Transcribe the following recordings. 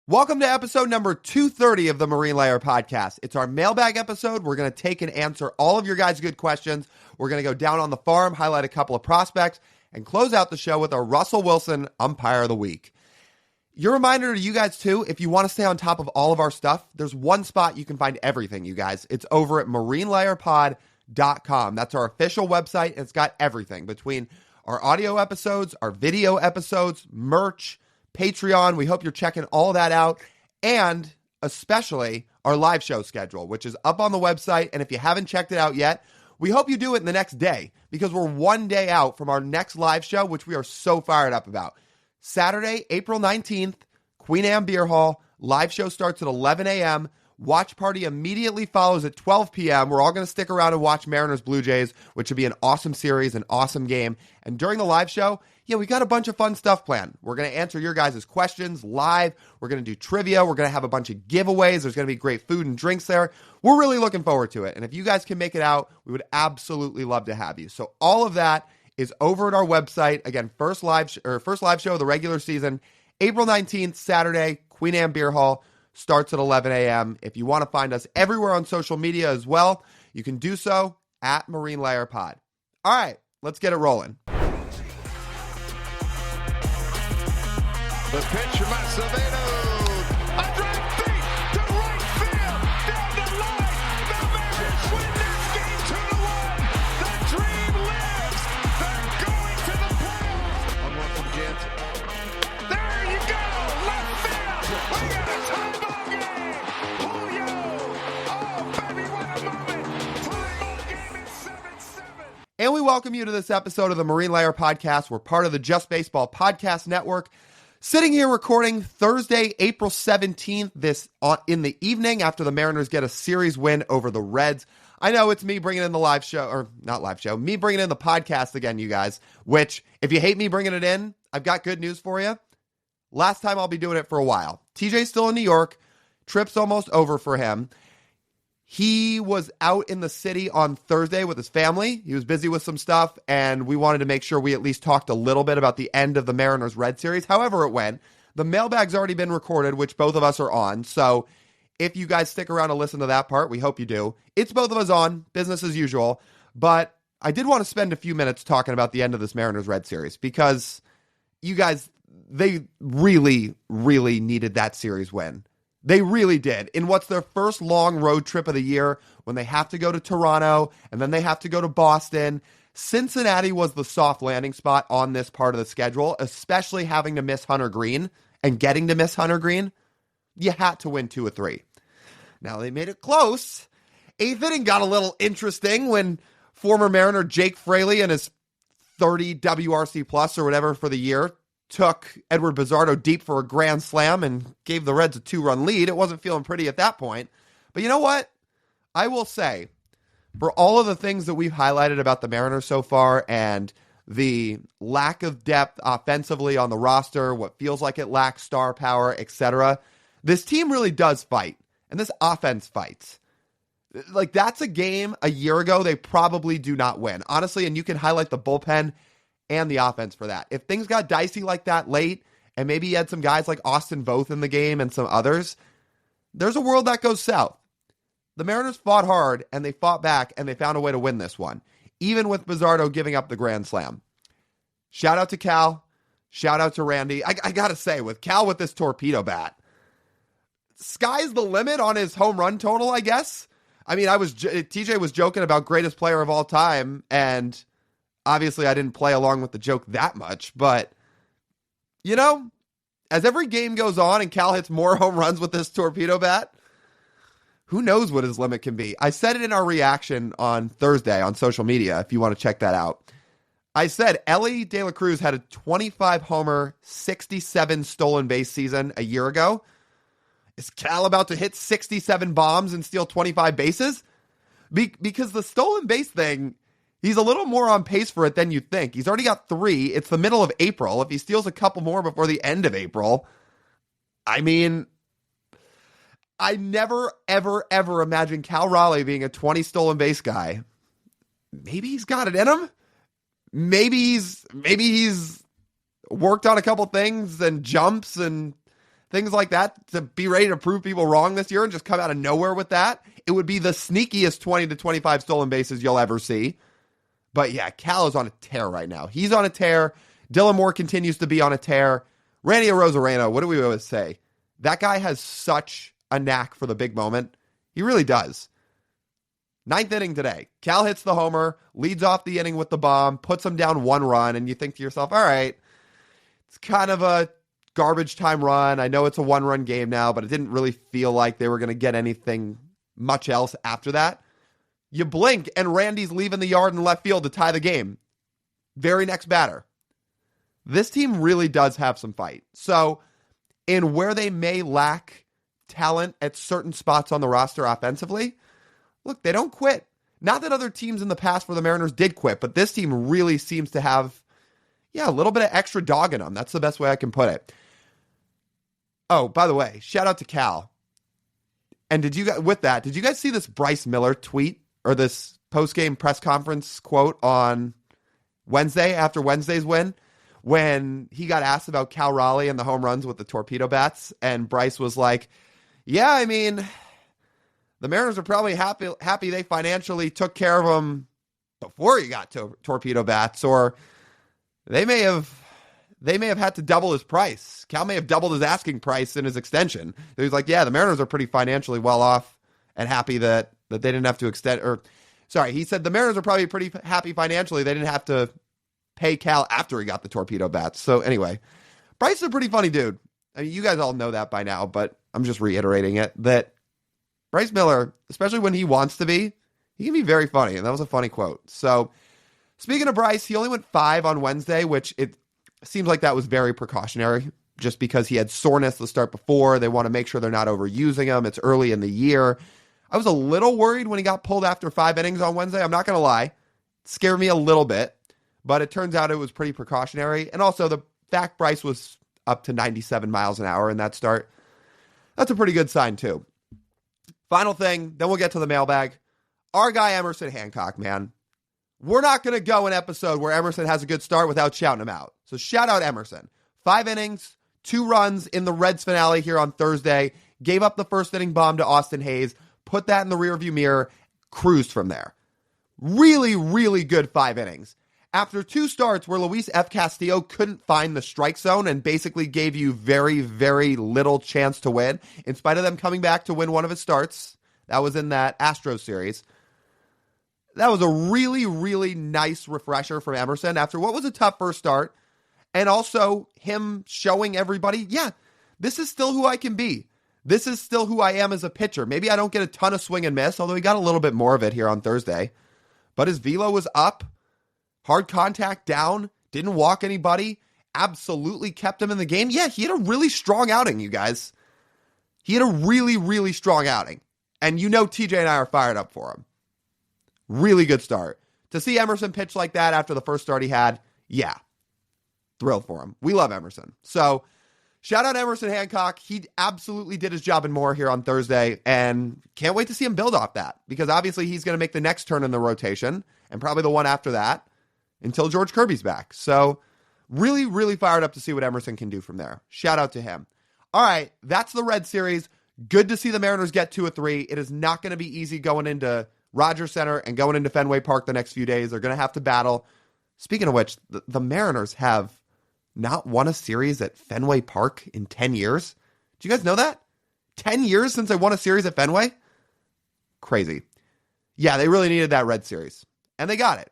Welcome to episode number 230 of the Marine Layer podcast. It's our mailbag episode. We're going to take and answer all of your guys' good questions. We're going to go down on the farm, highlight a couple of prospects, and close out the show with our Russell Wilson Umpire of the Week. Your reminder to you guys, too, if you want to stay on top of all of our stuff, there's one spot you can find everything, you guys. It's over at marinelayerpod.com. That's our official website, and it's got everything between our audio episodes, our video episodes, merch, Patreon. We hope you're checking all that out, and especially our live show schedule, which is up on the website. And if you haven't checked it out yet, we hope you do it in the next day, because we're one day out from our next live show, which we are so fired up about. Saturday, April 19th, Queen Anne Beer Hall. Live show starts at 11 a.m. Watch party immediately follows at 12 p.m. We're all going to stick around and watch Mariners Blue Jays, which would be an awesome series, an awesome game. And during the live show, we got a bunch of fun stuff planned. We're going to answer your guys' questions live. We're going to do trivia. We're going to have a bunch of giveaways. There's going to be great food and drinks there. We're really looking forward to it. And if you guys can make it out, we would absolutely love to have you. So all of that is over at our website. Again, first live show of the regular season, April 19th, Saturday, Queen Anne Beer Hall, starts at 11 a.m. If you want to find us everywhere on social media as well, you can do so at Marine Layer Pod. All right, let's get it rolling. The pitch from Acevedo. A drive deep to right field. Down the line. The Mariners win this game 2-1. The dream lives. They're going to the playoffs. 1-1 from Jansen. There you go. Left field. We got a tie ball game. Julio. Oh, baby, what a moment. Tie ball game at 7-7. And we welcome you to this episode of the Marine Layer Podcast. We're part of the Just Baseball Podcast Network. Sitting here recording Thursday, April 17th, in the evening after the Mariners get a series win over the Reds. I know it's me bringing in the live show, or not live show, me bringing in the podcast again, you guys, which, if you hate me bringing it in, I've got good news for you. Last time I'll be doing it for a while. TJ's still in New York. Trip's almost over for him. He was out in the city on Thursday with his family. He was busy with some stuff, and we wanted to make sure we at least talked a little bit about the end of the Mariners-Red series. However it went, the mailbag's already been recorded, which both of us are on. So if you guys stick around to listen to that part, we hope you do. It's both of us on, business as usual. But I did want to spend a few minutes talking about the end of this Mariners-Red series, because you guys, they really, really needed that series win. They really did. In what's their first long road trip of the year, when they have to go to Toronto and then they have to go to Boston, Cincinnati was the soft landing spot on this part of the schedule, especially having to miss Hunter Green and getting to miss Hunter Green. You had to win 2 of 3. Now, they made it close. 8th inning got a little interesting when former Mariner Jake Fraley and his 30 WRC plus or whatever for the year took Edward Bizzardo deep for a grand slam and gave the Reds a 2-run lead. It wasn't feeling pretty at that point. But you know what? I will say, for all of the things that we've highlighted about the Mariners so far and the lack of depth offensively on the roster, what feels like it lacks star power, etc., this team really does fight. And this offense fights. Like, that's a game a year ago they probably do not win. Honestly, and you can highlight the bullpen and the offense for that. If things got dicey like that late, and maybe you had some guys like Austin Voth in the game and some others, there's a world that goes south. The Mariners fought hard, and they fought back, and they found a way to win this one, even with Bizzardo giving up the grand slam. Shout out to Cal. Shout out to Randy. I gotta say, with Cal with this torpedo bat, sky's the limit on his home run total, I guess. I mean, TJ was joking about greatest player of all time, and obviously, I didn't play along with the joke that much, but, as every game goes on and Cal hits more home runs with this torpedo bat, who knows what his limit can be. I said it in our reaction on Thursday on social media, if you want to check that out. I said Ellie De La Cruz had a 25-homer, 67 stolen base season a year ago. Is Cal about to hit 67 bombs and steal 25 bases? Because the stolen base thing, he's a little more on pace for it than you think. He's already got 3. It's the middle of April. If he steals a couple more before the end of April, I mean, I never, ever, ever imagined Cal Raleigh being a 20 stolen base guy. Maybe he's got it in him. Maybe he's worked on a couple things and jumps and things like that, to be ready to prove people wrong this year and just come out of nowhere with that, it would be the sneakiest 20 to 25 stolen bases you'll ever see. But yeah, Cal is on a tear right now. He's on a tear. Dylan Moore continues to be on a tear. Randy Arozarena, what do we always say? That guy has such a knack for the big moment. He really does. Ninth inning today. Cal hits the homer, leads off the inning with the bomb, puts him down 1 run, and you think to yourself, all right, it's kind of a garbage time run. I know it's a 1-run game now, but it didn't really feel like they were going to get anything much else after that. You blink, and Randy's leaving the yard in left field to tie the game. Very next batter. This team really does have some fight. So, in where they may lack talent at certain spots on the roster offensively, look, they don't quit. Not that other teams in the past for the Mariners did quit, but this team really seems to have, a little bit of extra dog in them. That's the best way I can put it. Oh, by the way, shout out to Cal. And did you guys see this Bryce Miller tweet or this post-game press conference quote on Wednesday after Wednesday's win when he got asked about Cal Raleigh and the home runs with the torpedo bats? And Bryce was like, yeah, I mean, the Mariners are probably happy they financially took care of him before he got to torpedo bats, or they may have had to double his price. Cal may have doubled his asking price in his extension. So he's like, yeah, the Mariners are pretty financially well off and happy that they didn't have to extend, he said the Mariners are probably pretty happy financially. They didn't have to pay Cal after he got the torpedo bats. So anyway, Bryce is a pretty funny dude. I mean, you guys all know that by now, but I'm just reiterating it, that Bryce Miller, especially when he wants to be, he can be very funny. And that was a funny quote. So speaking of Bryce, he only went 5 on Wednesday, which it seems like that was very precautionary just because he had soreness the start before. They want to make sure they're not overusing him. It's early in the year. I was a little worried when he got pulled after 5 innings on Wednesday. I'm not going to lie. It scared me a little bit, but it turns out it was pretty precautionary. And also the fact Bryce was up to 97 miles an hour in that start, that's a pretty good sign too. Final thing, then we'll get to the mailbag. Our guy Emerson Hancock, man. We're not going to go an episode where Emerson has a good start without shouting him out. So shout out Emerson. 5 innings, 2 runs in the Reds finale here on Thursday. Gave up the first inning bomb to Austin Hayes. Put that in the rearview mirror. Cruised from there. Really, really good 5 innings. After 2 starts where Luis F. Castillo couldn't find the strike zone and basically gave you very, very little chance to win, in spite of them coming back to win one of his starts, that was in that Astros series. That was a really, really nice refresher from Emerson after what was a tough first start. And also him showing everybody, yeah, this is still who I can be. This is still who I am as a pitcher. Maybe I don't get a ton of swing and miss, although he got a little bit more of it here on Thursday. But his velo was up. Hard contact down, didn't walk anybody, absolutely kept him in the game. Yeah, he had a really strong outing, you guys. He had a really, really strong outing. And you know TJ and I are fired up for him. Really good start. To see Emerson pitch like that after the first start he had, yeah, thrilled for him. We love Emerson. So shout out Emerson Hancock. He absolutely did his job and more here on Thursday, and can't wait to see him build off that, because obviously he's going to make the next turn in the rotation and probably the one after that, until George Kirby's back. So really, really fired up to see what Emerson can do from there. Shout out to him. All right, that's the Red Series. Good to see the Mariners get 2 of 3. It is not going to be easy going into Rogers Center and going into Fenway Park the next few days. They're going to have to battle. Speaking of which, the Mariners have not won a series at Fenway Park in 10 years. Do you guys know that? 10 years since they won a series at Fenway? Crazy. Yeah, they really needed that Red Series, and they got it.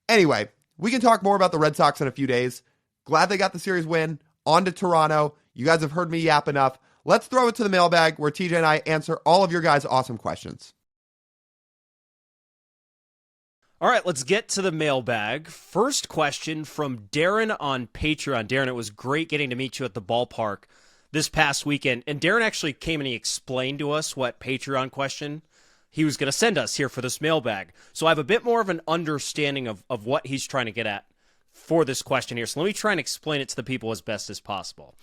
Anyway, we can talk more about the Red Sox in a few days. Glad they got the series win. On to Toronto. You guys have heard me yap enough. Let's throw it to the mailbag where TJ and I answer all of your guys' awesome questions. All right, let's get to the mailbag. First question from Darren on Patreon. Darren, it was great getting to meet you at the ballpark this past weekend. And Darren actually came and he explained to us what Patreon question he was going to send us here for this mailbag. So I have a bit more of an understanding of what he's trying to get at for this question here. So let me try and explain it to the people as best as possible.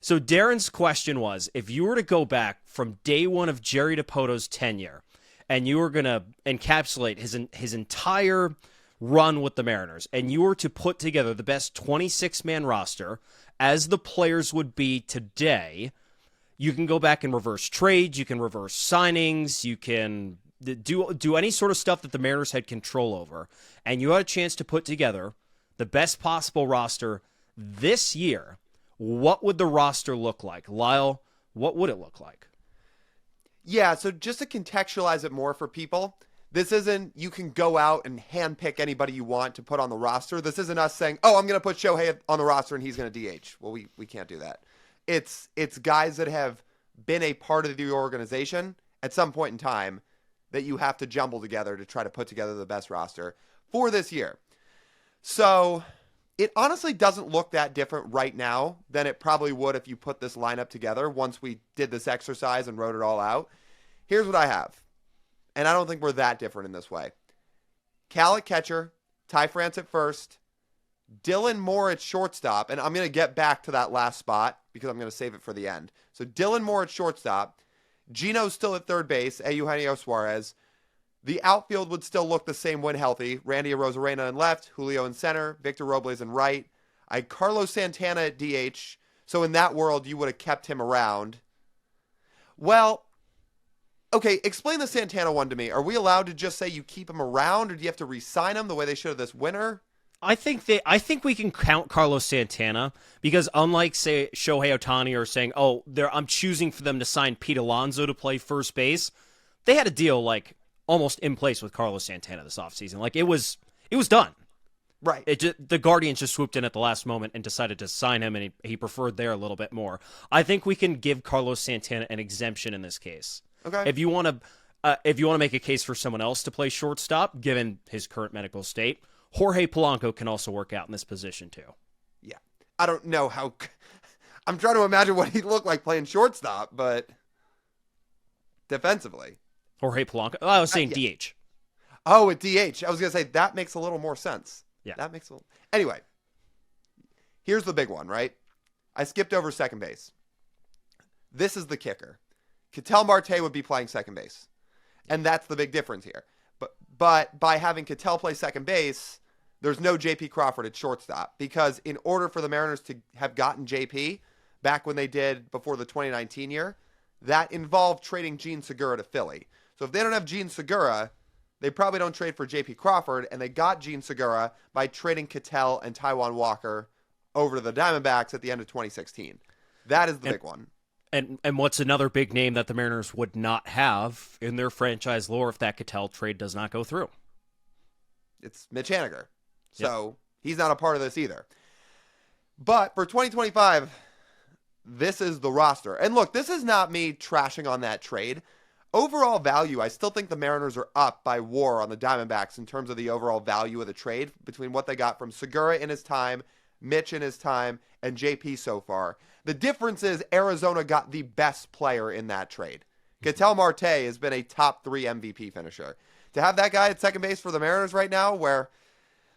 So Darren's question was, if you were to go back from day one of Jerry DiPoto's tenure, and you were going to encapsulate his entire run with the Mariners, and you were to put together the best 26-man roster as the players would be today, You can go back and reverse trades. You can reverse signings. You can do any sort of stuff that the Mariners had control over. And you had a chance to put together the best possible roster this year. What would the roster look like? Lyle, what would it look like? Yeah, so just to contextualize it more for people, this isn't you can go out and handpick anybody you want to put on the roster. This isn't us saying, oh, I'm going to put Shohei on the roster and he's going to DH. Well, we can't do that. It's guys that have been a part of the organization at some point in time that you have to jumble together to try to put together the best roster for this year. So it honestly doesn't look that different right now than it probably would if you put this lineup together once we did this exercise and wrote it all out. Here's what I have. And I don't think we're that different in this way. Cal at catcher, Ty France at first, Dylan Moore at shortstop, and I'm going to get back to that last spot because I'm going to save it for the end. So Dylan Moore at shortstop, Gino's still at third base, Eugenio Suarez. The outfield would still look the same when healthy. Randy Arozarena in left, Julio in center, Victor Robles in right. I had Carlos Santana at DH, so in that world, you would have kept him around. Well, okay, explain the Santana one to me. Are we allowed to just say you keep him around, or do you have to re-sign him the way they should have this winter? I think we can count Carlos Santana because unlike, say, Shohei Ohtani or saying, oh, I'm choosing for them to sign Pete Alonso to play first base, they had a deal like almost in place with Carlos Santana this offseason. Like it was done. Right. The Guardians just swooped in at the last moment and decided to sign him, and he preferred there a little bit more. I think we can give Carlos Santana an exemption in this case. Okay. If you want to make a case for someone else to play shortstop, given his current medical state, Jorge Polanco can also work out in this position too. Yeah. I don't know how. I'm trying to imagine what he'd look like playing shortstop, but defensively. Jorge Polanco. Oh, I was saying DH. Oh, at DH. I was going to say that makes a little more sense. Yeah. That makes a little. Anyway, here's the big one, right? I skipped over second base. This is the kicker. Ketel Marte would be playing second base. And that's the big difference here. But by having Ketel play second base, there's no J.P. Crawford at shortstop. Because in order for the Mariners to have gotten J.P. back when they did before the 2019 year, that involved trading Gene Segura to Philly. So if they don't have Gene Segura, they probably don't trade for J.P. Crawford, and they got Gene Segura by trading Ketel and Taijuan Walker over to the Diamondbacks at the end of 2016. That is the big one. And what's another big name that the Mariners would not have in their franchise lore if that Ketel trade does not go through? It's Mitch Haniger. So he's not a part of this either. But for 2025, this is the roster. And look, this is not me trashing on that trade. Overall value, I still think the Mariners are up by WAR on the Diamondbacks in terms of the overall value of the trade between what they got from Segura in his time, Mitch in his time, and JP so far. The difference is Arizona got the best player in that trade. Ketel Marte has been a top 3 MVP finisher. To have that guy at second base for the Mariners right now, where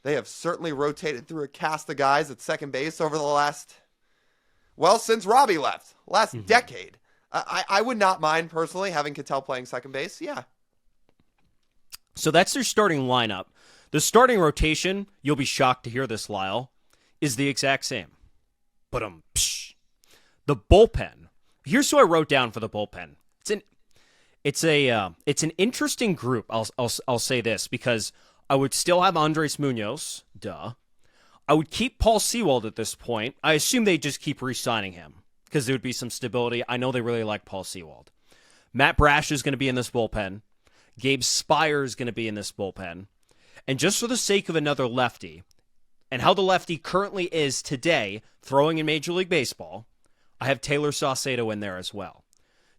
they have certainly rotated through a cast of guys at second base over the last, well, since Robbie left, last decade. I would not mind personally having Ketel playing second base. Yeah. So that's their starting lineup. The starting rotation, you'll be shocked to hear this, Lyle, is the exact same. But the bullpen. Here's who I wrote down for the bullpen. It's an interesting group. I'll say this because I would still have Andres Munoz. Duh. I would keep Paul Sewald at this point. I assume they just keep re-signing him because there would be some stability. I know they really like Paul Sewald. Matt Brash is going to be in this bullpen. Gabe Spire is going to be in this bullpen. And just for the sake of another lefty, and how the lefty currently is today, throwing in Major League Baseball, I have Taylor Saucedo in there as well.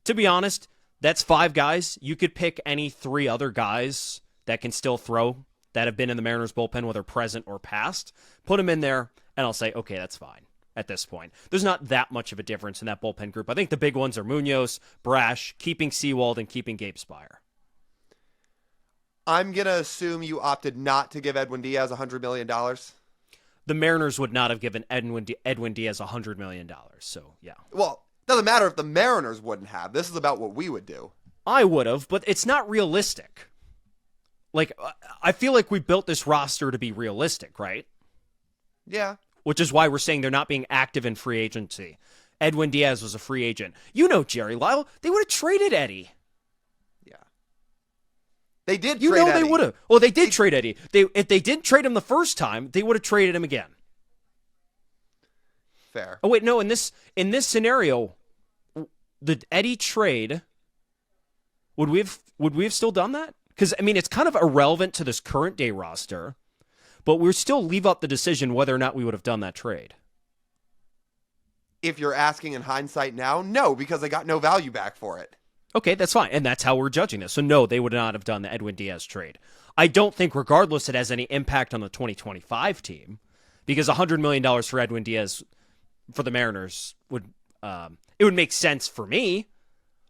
To be honest, that's 5 guys. You could pick any 3 other guys that can still throw that have been in the Mariners bullpen, whether present or past. Put them in there, and I'll say, okay, that's fine at this point. There's not that much of a difference in that bullpen group. I think the big ones are Munoz, Brash, keeping Sewald, and keeping Gabe Spire. I'm going to assume you opted not to give Edwin Diaz $100 million. The Mariners would not have given Edwin Diaz $100 million, so yeah. Well, it doesn't matter if the Mariners wouldn't have. This is about what we would do. I would have, but it's not realistic. Like, I feel like we built this roster to be realistic, right? Yeah. Which is why we're saying they're not being active in free agency. Edwin Diaz was a free agent. You know, Jerry Lyle, they would have traded Eddie. Yeah. They did You trade know Eddie. they would have. Well, they did trade Eddie. If they didn't trade him the first time, they would have traded him again. Fair. Oh wait, no. In this scenario, the Eddie trade, would we have still done that? Because I mean, it's kind of irrelevant to this current day roster, but we still leave up the decision whether or not we would have done that trade. If you're asking in hindsight now, no, because they got no value back for it. Okay, that's fine, and that's how we're judging this. So no, they would not have done the Edwin Diaz trade. I don't think, regardless, it has any impact on the 2025 team, because $100 million for Edwin Diaz for the Mariners would make sense for me,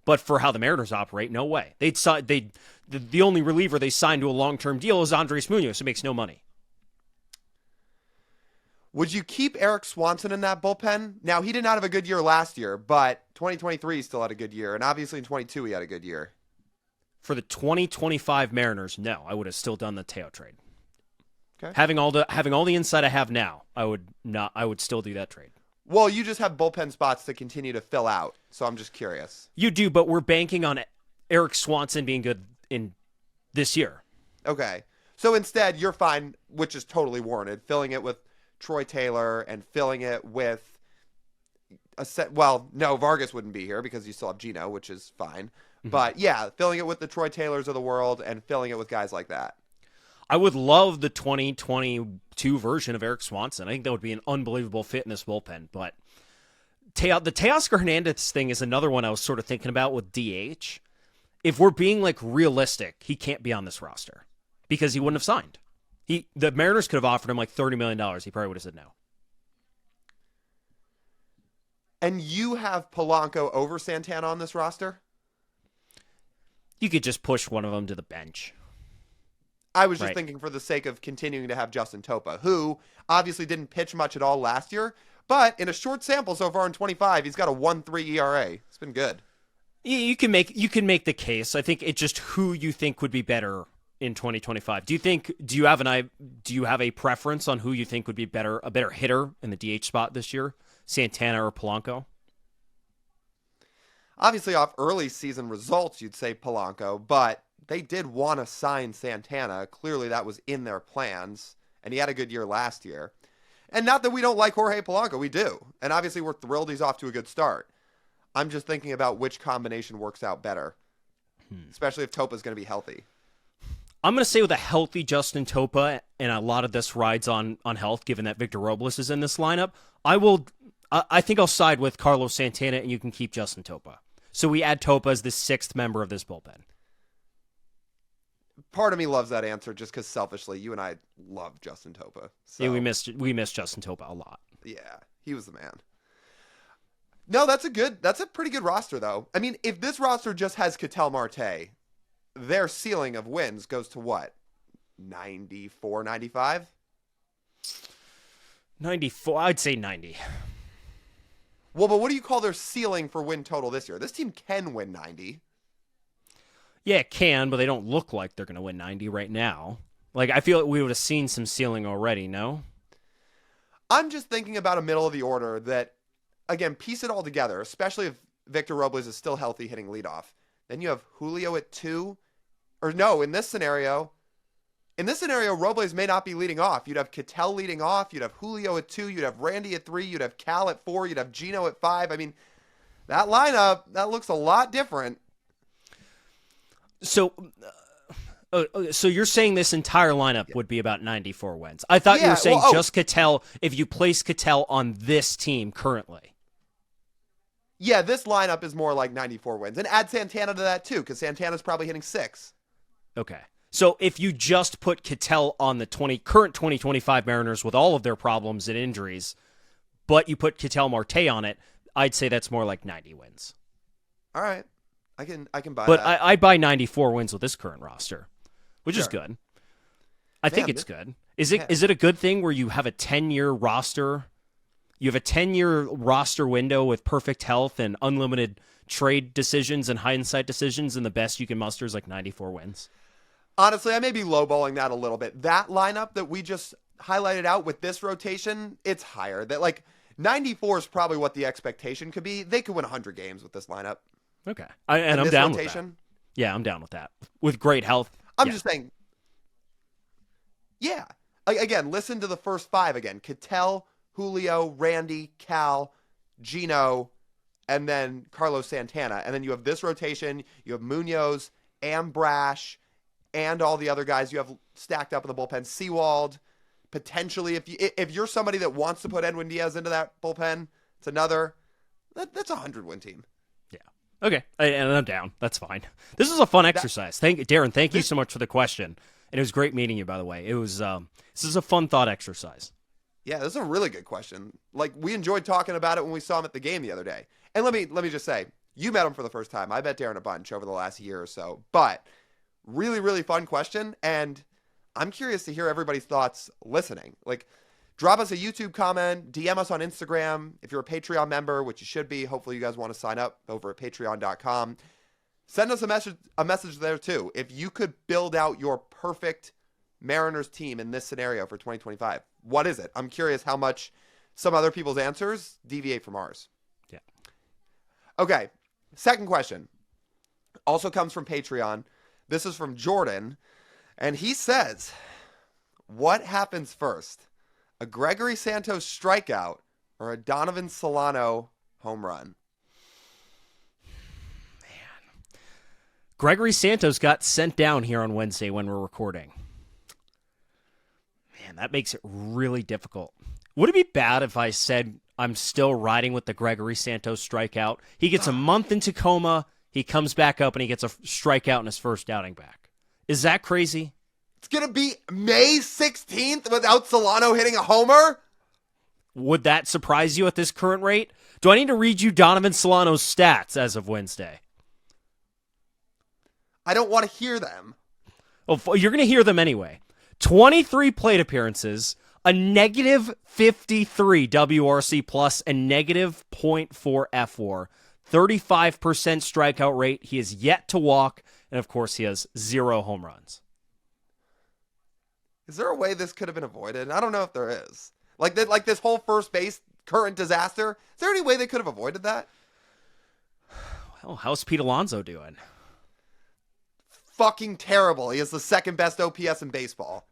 but for how the Mariners operate, no way. The only reliever they signed to a long-term deal is Andres Munoz, who makes no money. Would you keep Eric Swanson in that bullpen? Now, he did not have a good year last year, but 2023 he still had a good year, and obviously in 22 he had a good year. For the 2025 Mariners, no, I would have still done the Teo trade. Okay. Having all the insight I have now, I would still do that trade. Well, you just have bullpen spots to continue to fill out, so I'm just curious. You do, but we're banking on Eric Swanson being good in this year. Okay. So instead, you're fine, which is totally warranted, filling it with Troy Taylor and filling it with no, Vargas wouldn't be here because you still have Gino, which is fine. Mm-hmm. But yeah, filling it with the Troy Taylors of the world and filling it with guys like that. I would love the 2022 version of Eric Swanson. I think that would be an unbelievable fit in this bullpen. But the Teoscar Hernandez thing is another one I was sort of thinking about with DH. If we're being like realistic, he can't be on this roster because he wouldn't have signed. The Mariners could have offered him like $30 million. He probably would have said no. And you have Polanco over Santana on this roster? You could just push one of them to the bench. I was just thinking for the sake of continuing to have Justin Topa, who obviously didn't pitch much at all last year, but in a short sample so far in 25, he's got a 1.3 ERA. It's been good. You can make the case. I think it's just who you think would be better in 2025. Do you have a preference on who you think would be a better hitter in the DH spot this year? Santana or Polanco? Obviously off early season results, you'd say Polanco, but they did want to sign Santana. Clearly that was in their plans, and he had a good year last year. And not that we don't like Jorge Polanco, we do. And obviously we're thrilled he's off to a good start. I'm just thinking about which combination works out better, especially if Topa's going to be healthy. I'm going to say with a healthy Justin Topa, and a lot of this rides on health, given that Victor Robles is in this lineup, I think I'll side with Carlos Santana, and you can keep Justin Topa. So we add Topa as the sixth member of this bullpen. Part of me loves that answer just because selfishly, you and I love Justin Topa. So. Yeah, we missed Justin Topa a lot. Yeah, he was the man. No, that's a pretty good roster, though. I mean, if this roster just has Ketel Marte, their ceiling of wins goes to what? 94, 95? 94, I'd say 90. Well, but what do you call their ceiling for win total this year? This team can win 90. Yeah, it can, but they don't look like they're going to win 90 right now. Like, I feel like we would have seen some ceiling already, no? I'm just thinking about a middle of the order that, again, piece it all together, especially if Victor Robles is still healthy hitting leadoff. Then you have Julio at 2. Or no, in this scenario, Robles may not be leading off. You'd have Ketel leading off. You'd have Julio at 2. You'd have Randy at 3. You'd have Cal at 4. You'd have Gino at 5. I mean, that lineup, that looks a lot different. So you're saying this entire lineup would be about 94 wins. I thought you were saying just Ketel, if you place Ketel on this team currently. Yeah, this lineup is more like 94 wins. And add Santana to that, too, because Santana's probably hitting 6. Okay. So if you just put Ketel on the current 2025 Mariners with all of their problems and injuries, but you put Ketel Marte on it, I'd say that's more like 90 wins. All right. I can buy but that. But I'd buy 94 wins with this current roster, which is good. I think it's good. Is it a good thing where you have a 10-year roster? You have a 10-year roster window with perfect health and unlimited trade decisions and hindsight decisions, and the best you can muster is like 94 wins? Honestly, I may be lowballing that a little bit. That lineup that we just highlighted out with this rotation, it's higher. That, like, 94 is probably what the expectation could be. They could win 100 games with this lineup. Okay. And I'm down with that. Yeah, I'm down with that. With great health. I'm just saying, yeah. Again, listen to the first 5 again. Cattell, Julio, Randy, Cal, Gino, and then Carlos Santana. And then you have this rotation. You have Munoz, Ambrash, and all the other guys you have stacked up in the bullpen. Sewald, potentially, if you're somebody that wants to put Edwin Diaz into that bullpen, it's another. That's a 100-win team. Yeah. Okay. And I'm down. That's fine. This is a fun exercise. Darren, thank you so much for the question. And it was great meeting you, by the way. It was this is a fun thought exercise. Yeah, this is a really good question. Like, we enjoyed talking about it when we saw him at the game the other day. And let me just say, you met him for the first time. I met Darren a bunch over the last year or so. But really, really fun question. And I'm curious to hear everybody's thoughts listening. Like, drop us a YouTube comment, DM us on Instagram. If you're a Patreon member, which you should be, hopefully you guys want to sign up over at patreon.com. Send us a message there too. If you could build out your perfect Mariners team in this scenario for 2025, what is it? I'm curious how much some other people's answers deviate from ours. Yeah. Okay. Second question also comes from Patreon. This is from Jordan. And he says, what happens first? A Gregory Santos strikeout or a Donovan Solano home run? Gregory Santos got sent down here on Wednesday when we're recording. Man, that makes it really difficult. Would it be bad if I said I'm still riding with the Gregory Santos strikeout? He gets a month in Tacoma, he comes back up, and he gets a strikeout in his first outing back. Is that crazy? It's going to be May 16th without Solano hitting a homer? Would that surprise you at this current rate? Do I need to read you Donovan Solano's stats as of Wednesday? I don't want to hear them. Well, you're going to hear them anyway. 23 plate appearances, a negative 53 WRC plus, and negative .4 FWAR, 35% strikeout rate. He is yet to walk, and of course, he has 0 home runs. Is there a way this could have been avoided? I don't know if there is. Like this whole first base current disaster. Is there any way they could have avoided that? Well, how's Pete Alonso doing? Fucking terrible. He has the second best OPS in baseball.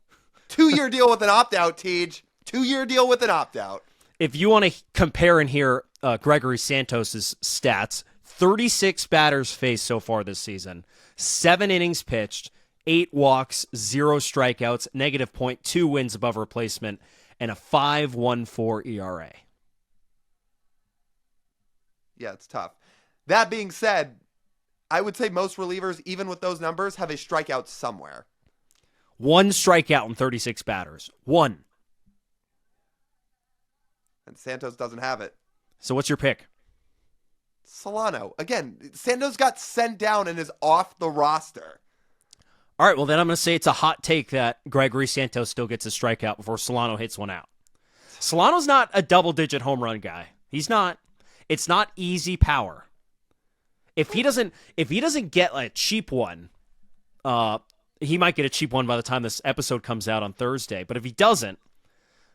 2-year deal with an opt-out, Tej. 2-year deal with an opt-out. If you want to compare and hear Gregory Santos' stats, 36 batters faced so far this season, 7 innings pitched, 8 walks, 0 strikeouts, negative .2 wins above replacement, and a 5.14 ERA. Yeah, it's tough. That being said, I would say most relievers, even with those numbers, have a strikeout somewhere. 1 strikeout in 36 batters. 1. And Santos doesn't have it. So what's your pick? Solano. Again, Santos got sent down and is off the roster. All right, well, then I'm going to say it's a hot take that Gregory Santos still gets a strikeout before Solano hits one out. Solano's not a double-digit home run guy. He's not. It's not easy power. If he doesn't get a cheap one, he might get a cheap one by the time this episode comes out on Thursday. But if he doesn't,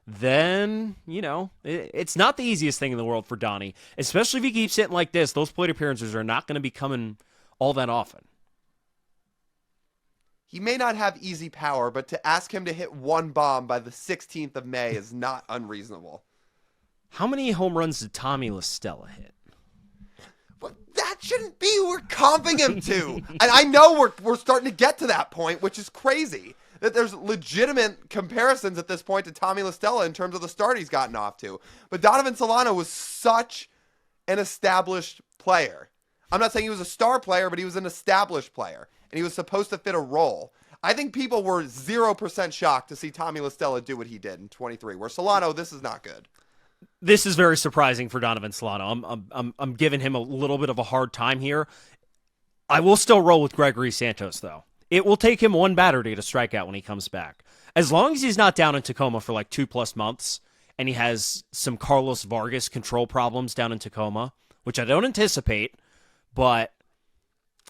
then, it's not the easiest thing in the world for Donnie, especially if he keeps hitting like this. Those plate appearances are not going to be coming all that often. He may not have easy power, but to ask him to hit one bomb by the 16th of May is not unreasonable. How many home runs did Tommy La Stella hit? Well, that shouldn't be who we're comping him to. And I know we're starting to get to that point, which is crazy. That there's legitimate comparisons at this point to Tommy La Stella in terms of the start he's gotten off to. But Donovan Solano was such an established player. I'm not saying he was a star player, but he was an established player. And he was supposed to fit a role. I think people were 0% shocked to see Tommy La Stella do what he did in 23. Where Solano, this is not good. This is very surprising for Donovan Solano. I'm giving him a little bit of a hard time here. I will still roll with Gregory Santos, though. It will take him one batter to get a strikeout when he comes back. As long as he's not down in Tacoma for like 2+ months, and he has some Carlos Vargas control problems down in Tacoma, which I don't anticipate, but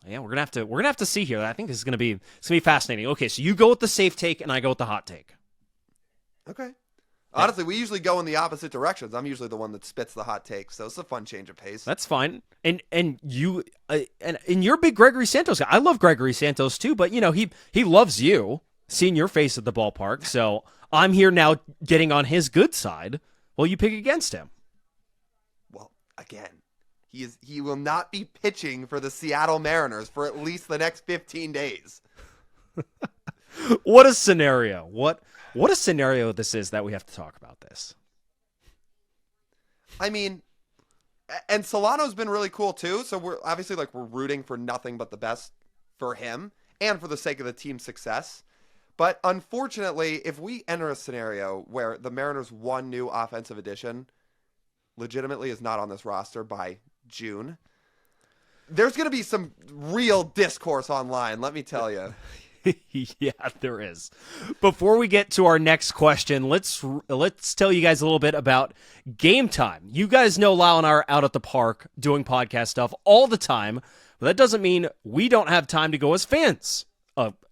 yeah, we're gonna have to see here. I think this is gonna be fascinating. Okay, so you go with the safe take, and I go with the hot take. Okay. Honestly, we usually go in the opposite directions. I'm usually the one that spits the hot takes, so it's a fun change of pace. That's fine. And you and you're a big Gregory Santos guy. I love Gregory Santos too, but he loves you, seeing your face at the ballpark. So I'm here now getting on his good side. Well, you pick against him. Well, again, he will not be pitching for the Seattle Mariners for at least the next 15 days. What a scenario. What a scenario this is that we have to talk about this. I mean, and Solano's been really cool too. So we're obviously we're rooting for nothing but the best for him and for the sake of the team's success. But unfortunately, if we enter a scenario where the Mariners' one new offensive addition legitimately is not on this roster by June, there's going to be some real discourse online, let me tell you. Yeah, there is. Before we get to our next question, let's tell you guys a little bit about Game Time. You guys know Lyle and I are out at the park doing podcast stuff all the time, but that doesn't mean we don't have time to go as fans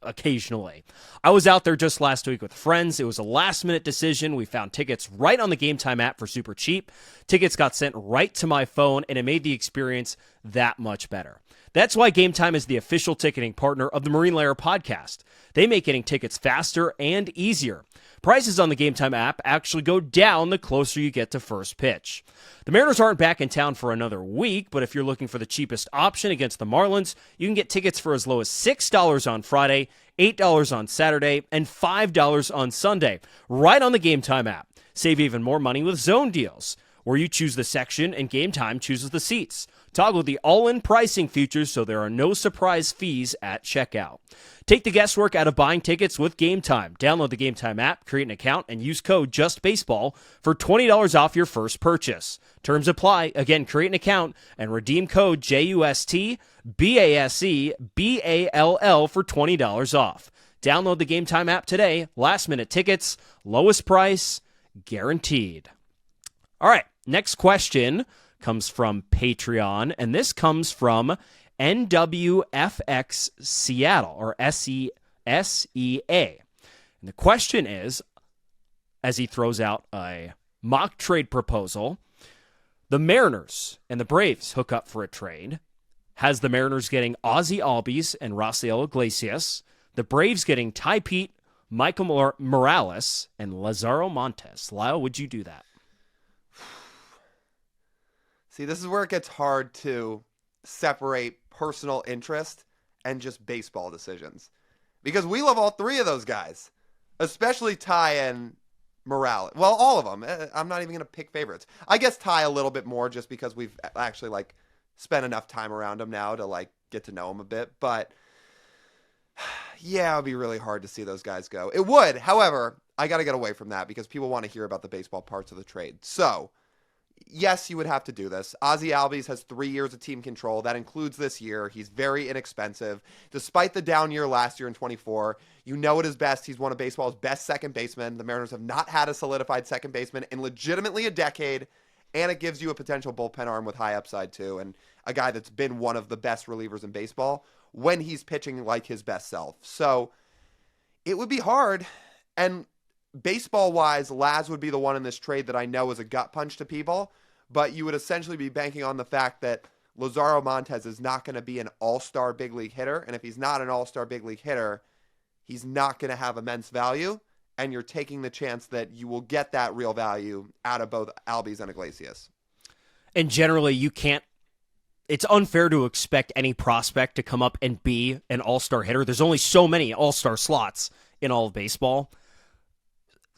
occasionally. I was out there just last week with friends. It was a last-minute decision. We found tickets right on the Game Time app for super cheap. Tickets got sent right to my phone, and it made the experience that much better. That's why Game Time is the official ticketing partner of the Marine Layer podcast. They make getting tickets faster and easier. Prices on the Game Time app actually go down the closer you get to first pitch. The Mariners aren't back in town for another week, but if you're looking for the cheapest option against the Marlins, you can get tickets for as low as $6 on Friday, $8 on Saturday, and $5 on Sunday, right on the Game Time app. Save even more money with zone deals, where you choose the section and Game Time chooses the seats. Toggle the all-in pricing features so there are no surprise fees at checkout. Take the guesswork out of buying tickets with Game Time. Download the Game Time app, create an account, and use code JUSTBASEBALL for $20 off your first purchase. Terms apply. Again, create an account and redeem code JUSTBASEBALL for $20 off. Download the Game Time app today. Last-minute tickets, lowest price, guaranteed. All right, next question comes from Patreon, and this comes from NWFX Seattle, or SEA. And the question is, as he throws out a mock trade proposal, the Mariners and the Braves hook up for a trade. Has the Mariners getting Ozzie Albies and Rafael Iglesias, the Braves getting Ty Pete, Michael Morales, and Lazaro Montes. Lyle, would you do that? See, this is where it gets hard to separate personal interest and just baseball decisions. Because we love all three of those guys, especially Ty and Morales. Well, all of them. I'm not even going to pick favorites. I guess Ty a little bit more just because we've actually spent enough time around him now to get to know him a bit. But yeah, it would be really hard to see those guys go. It would. However, I got to get away from that because people want to hear about the baseball parts of the trade. So yes, you would have to do this. Ozzie Albies has 3 years of team control. That includes this year. He's very inexpensive. Despite the down year last year in 24, you know at his best, he's one of baseball's best second basemen. The Mariners have not had a solidified second baseman in legitimately a decade, and it gives you a potential bullpen arm with high upside too, and a guy that's been one of the best relievers in baseball when he's pitching like his best self. So it would be hard, and baseball-wise, Laz would be the one in this trade that I know is a gut punch to people, but you would essentially be banking on the fact that Lazaro Montes is not going to be an all-star big league hitter, and if he's not an all-star big league hitter, he's not going to have immense value, and you're taking the chance that you will get that real value out of both Albies and Iglesias. And generally, you can't. It's unfair to expect any prospect to come up and be an all-star hitter. There's only so many all-star slots in all of baseball.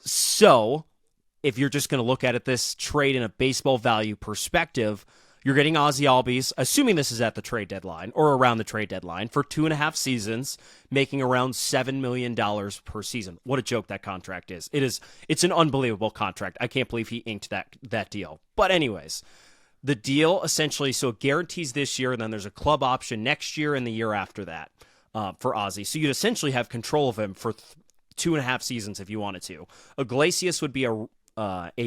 So, if you're just going to look at this trade in a baseball value perspective, you're getting Ozzie Albies, assuming this is at the trade deadline or around the trade deadline, for 2.5 seasons, making around $7 million per season. What a joke that contract is. It's an unbelievable contract. I can't believe he inked that deal. But anyways, the deal essentially, so it guarantees this year, and then there's a club option next year and the year after that for Ozzie. So you'd essentially have control of him for 2.5 seasons if you wanted to. Iglesias would be a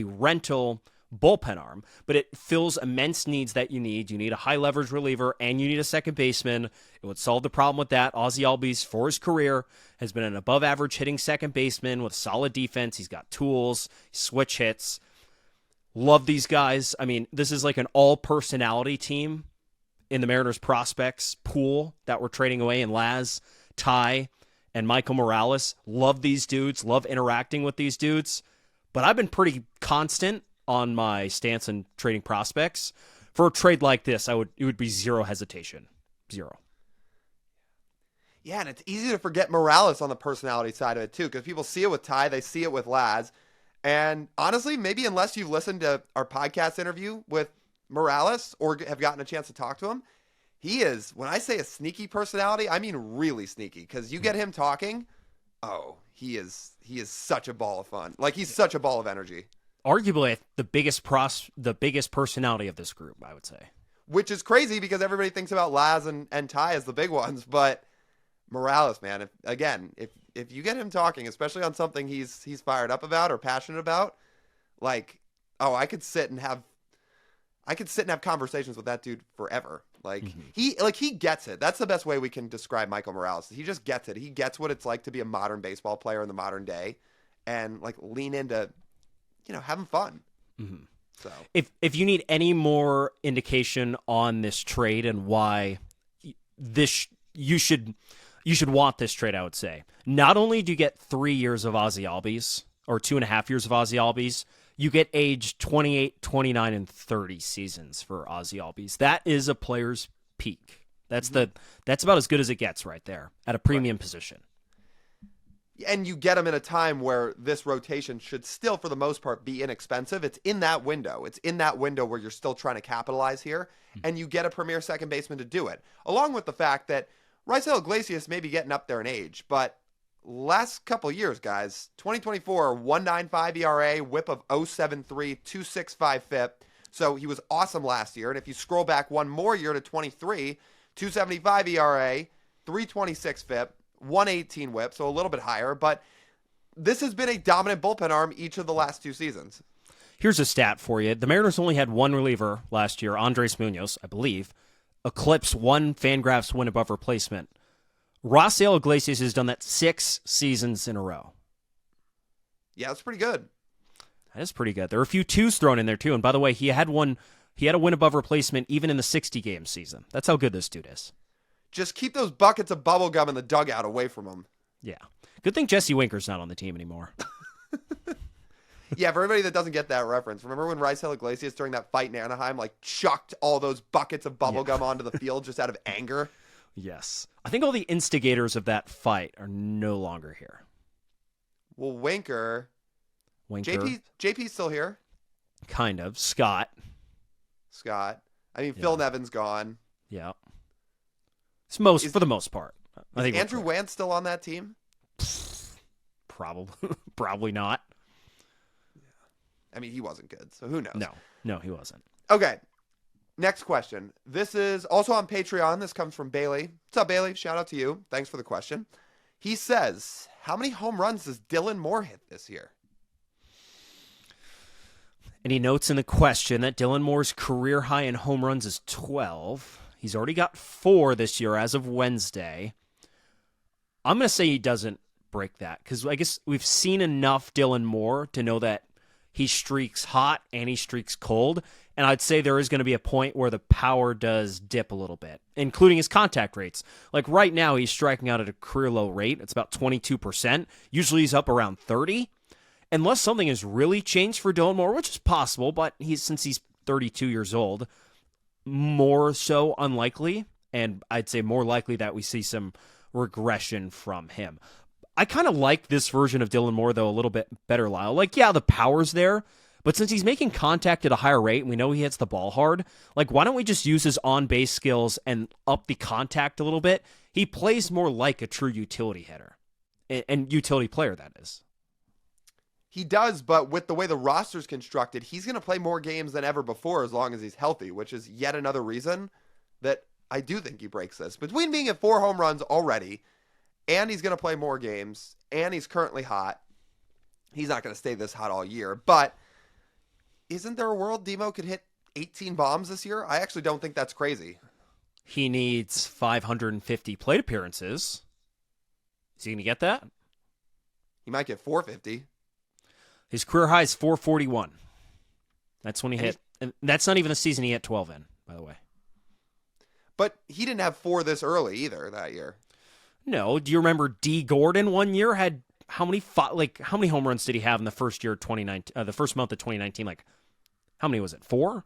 rental bullpen arm, but it fills immense needs that you need. You need a high leverage reliever and you need a second baseman. It would solve the problem with that. Ozzie Albies, for his career, has been an above average hitting second baseman with solid defense. He's got tools, switch hits. Love these guys. I mean, this is like an all personality team in the Mariners prospects pool that we're trading away in Laz, Ty, and Michael Morales. Love these dudes. Love interacting with these dudes. But I've been pretty constant on my stance in trading prospects. For a trade like this, it would be zero hesitation. Zero. Yeah, and it's easy to forget Morales on the personality side of it, too, because people see it with Ty, they see it with Laz. And honestly, maybe unless you've listened to our podcast interview with Morales or have gotten a chance to talk to him, he is, when I say a sneaky personality, I mean really sneaky, because you get him talking, he is such a ball of fun. Like, he's such a ball of energy. Arguably the biggest personality of this group, I would say. Which is crazy because everybody thinks about Laz and Ty as the big ones, but Morales, man, if you get him talking, especially on something he's fired up about or passionate about, like, I could sit and have conversations with that dude forever. Like, he gets it. That's the best way we can describe Michael Morales. He just gets it. He gets what it's like to be a modern baseball player in the modern day and like lean into, having fun. Mm-hmm. So if you need any more indication on this trade and why you should want this trade, I would say not only do you get 3 years of Ozzie Albies or 2.5 years of Ozzie Albies, you get age 28, 29, and 30 seasons for Ozzie Albies. That is a player's peak. That's about as good as it gets right there at a premium position. And you get them in a time where this rotation should still, for the most part, be inexpensive. It's in that window. It's in that window where you're still trying to capitalize here, and you get a premier second baseman to do it. Along with the fact that Raisel Iglesias may be getting up there in age, but last couple of years, guys, 2024, 1.95 ERA, whip of 0.73, 2.65 FIP. So he was awesome last year. And if you scroll back one more year to 23, 2.75 ERA, 3.26 FIP, 118 whip, so a little bit higher, but this has been a dominant bullpen arm each of the last 2 seasons. Here's a stat for you. The Mariners only had one reliever last year, Andres Munoz, I believe, eclipse one Fangraphs win above replacement. Raisel Iglesias has done that 6 seasons in a row. Yeah, that's pretty good. That is pretty good. There are a few twos thrown in there, too. And by the way, he had a win above replacement even in the 60-game season. That's how good this dude is. Just keep those buckets of bubble gum in the dugout away from him. Yeah. Good thing Jesse Winker's not on the team anymore. Yeah, for everybody that doesn't get that reference, remember when Raisel Iglesias during that fight in Anaheim chucked all those buckets of bubble gum onto the field just out of anger? Yes. I think all the instigators of that fight are no longer here. Well, Winker. JP's still here. Kind of. Scott. I mean, Phil Nevin's gone. Yeah. For the most part. I think Andrew Wantz still on that team? Probably not. I mean, he wasn't good, so who knows? No, he wasn't. Okay, next question. This is also on Patreon. This comes from Bailey. What's up, Bailey? Shout out to you. Thanks for the question. He says, how many home runs does Dylan Moore hit this year? And he notes in the question that Dylan Moore's career high in home runs is 12. He's already got 4 this year as of Wednesday. I'm going to say he doesn't break that because I guess we've seen enough Dylan Moore to know that he streaks hot and he streaks cold. And I'd say there is going to be a point where the power does dip a little bit, including his contact rates. Like right now, he's striking out at a career low rate. It's about 22%. Usually he's up around 30. Unless something has really changed for Dylan Moore, which is possible, but since he's 32 years old, more so unlikely. And I'd say more likely that we see some regression from him. I kind of like this version of Dylan Moore, though, a little bit better, Lyle. The power's there, but since he's making contact at a higher rate, and we know he hits the ball hard, why don't we just use his on-base skills and up the contact a little bit? He plays more like a true utility hitter, and utility player, that is. He does, but with the way the roster's constructed, he's going to play more games than ever before as long as he's healthy, which is yet another reason that I do think he breaks this. Between being at 4 home runs already, and he's going to play more games, and he's currently hot. He's not going to stay this hot all year, but isn't there a world Demo could hit 18 bombs this year? I actually don't think that's crazy. He needs 550 plate appearances. Is he going to get that? He might get 450. His career high is 441. That's when he hit. And that's not even the season he hit 12 in, by the way. But he didn't have 4 this early either that year. No. Do you remember D. Gordon one year had how many home runs did he have in the first year of 2019? The first month of 2019, like how many was it? 4?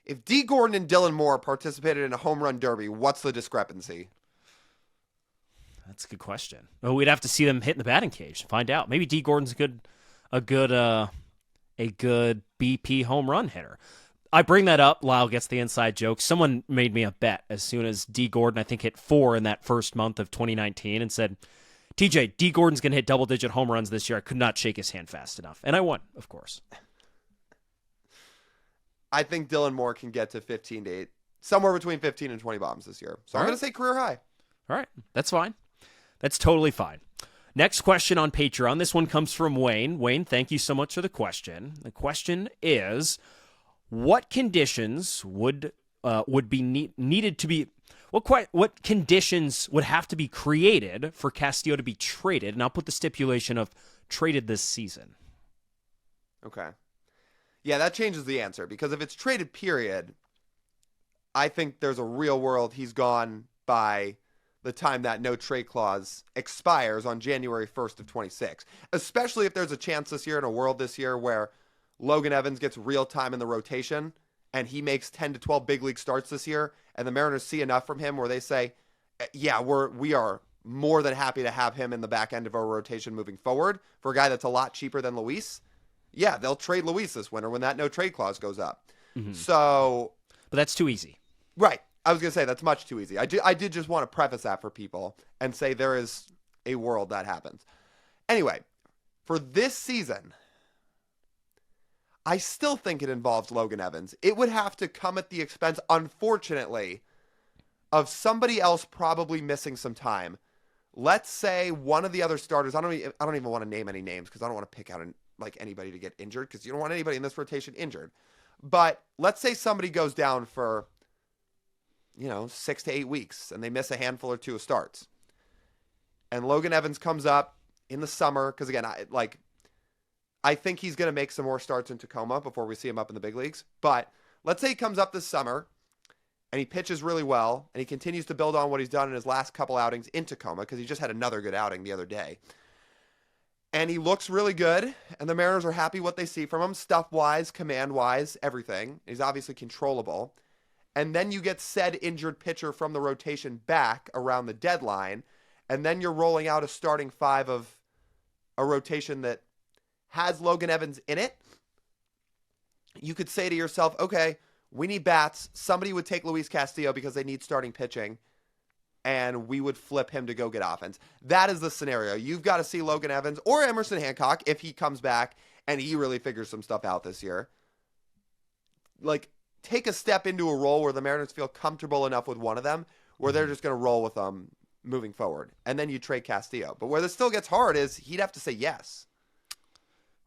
If D. Gordon and Dylan Moore participated in a home run derby, what's the discrepancy? That's a good question. Oh, we'd have to see them hit in the batting cage to find out. Maybe D. Gordon's a good BP home run hitter. I bring that up. Lyle gets the inside joke. Someone made me a bet as soon as D. Gordon, I think, hit 4 in that first month of 2019 and said, TJ, D. Gordon's going to hit double-digit home runs this year. I could not shake his hand fast enough. And I won, of course. I think Dylan Moore can get to 15 to 8, somewhere between 15 and 20 bombs this year. So I'm going to say career high. All right. That's fine. That's totally fine. Next question on Patreon. This one comes from Wayne. Wayne, thank you so much for the question. The question is, what conditions would be needed to be what conditions would have to be created for Castillo to be traded? And I'll put the stipulation of traded this season. Okay. Yeah, that changes the answer, because if it's traded period, I think there's a real world he's gone by the time that no trade clause expires on January 1st of 26, especially if there's a chance this year in a world this year where Logan Evans gets real time in the rotation and he makes 10 to 12 big league starts this year, and the Mariners see enough from him where they say, yeah, we are more than happy to have him in the back end of our rotation moving forward for a guy that's a lot cheaper than Luis. Yeah, they'll trade Luis this winter when that no trade clause goes up. Mm-hmm. So, but that's too easy. Right. I was going to say that's much too easy. I did just want to preface that for people and say there is a world that happens. Anyway, for this season, I still think it involves Logan Evans. It would have to come at the expense, unfortunately, of somebody else probably missing some time. Let's say one of the other starters, I don't even want to name any names because I don't want to pick out anybody to get injured, because you don't want anybody in this rotation injured. But let's say somebody goes down for 6 to 8 weeks, and they miss a handful or two of starts. And Logan Evans comes up in the summer, because again, I think he's going to make some more starts in Tacoma before we see him up in the big leagues. But let's say he comes up this summer, and he pitches really well, and he continues to build on what he's done in his last couple outings in Tacoma, because he just had another good outing the other day. And he looks really good, and the Mariners are happy what they see from him, stuff-wise, command-wise, everything. He's obviously controllable. And then you get said injured pitcher from the rotation back around the deadline, and then you're rolling out a starting 5 of a rotation that has Logan Evans in it. You could say to yourself, okay, we need bats. Somebody would take Luis Castillo because they need starting pitching, and we would flip him to go get offense. That is the scenario. You've got to see Logan Evans or Emerson Hancock, if he comes back and he really figures some stuff out this year, take a step into a role where the Mariners feel comfortable enough with one of them where they're just going to roll with them moving forward. And then you trade Castillo. But where this still gets hard is he'd have to say yes.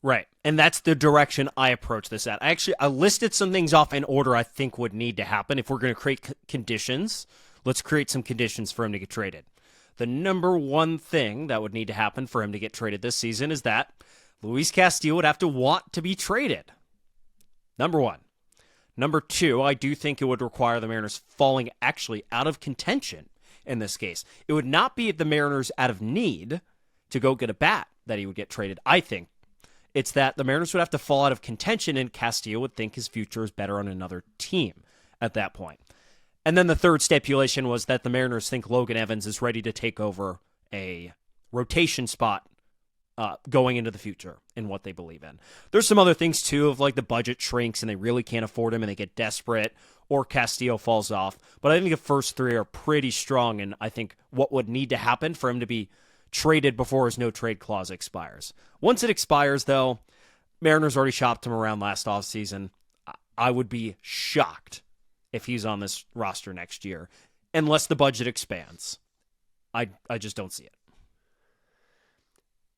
Right. And that's the direction I approach this at. I listed some things off in order I think would need to happen. If we're going to create conditions, let's create some conditions for him to get traded. The number one thing that would need to happen for him to get traded this season is that Luis Castillo would have to want to be traded. Number one. Number two, I do think it would require the Mariners falling actually out of contention in this case. It would not be the Mariners out of need to go get a bat that he would get traded, I think. It's that the Mariners would have to fall out of contention and Castillo would think his future is better on another team at that point. And then the third stipulation was that the Mariners think Logan Evans is ready to take over a rotation spot going into the future in what they believe in. There's some other things too of the budget shrinks and they really can't afford him and they get desperate or Castillo falls off. But I think the first three are pretty strong, and I think what would need to happen for him to be traded before his no trade clause expires. Once it expires though, Mariners already shopped him around last offseason. I would be shocked if he's on this roster next year unless the budget expands. I just don't see it.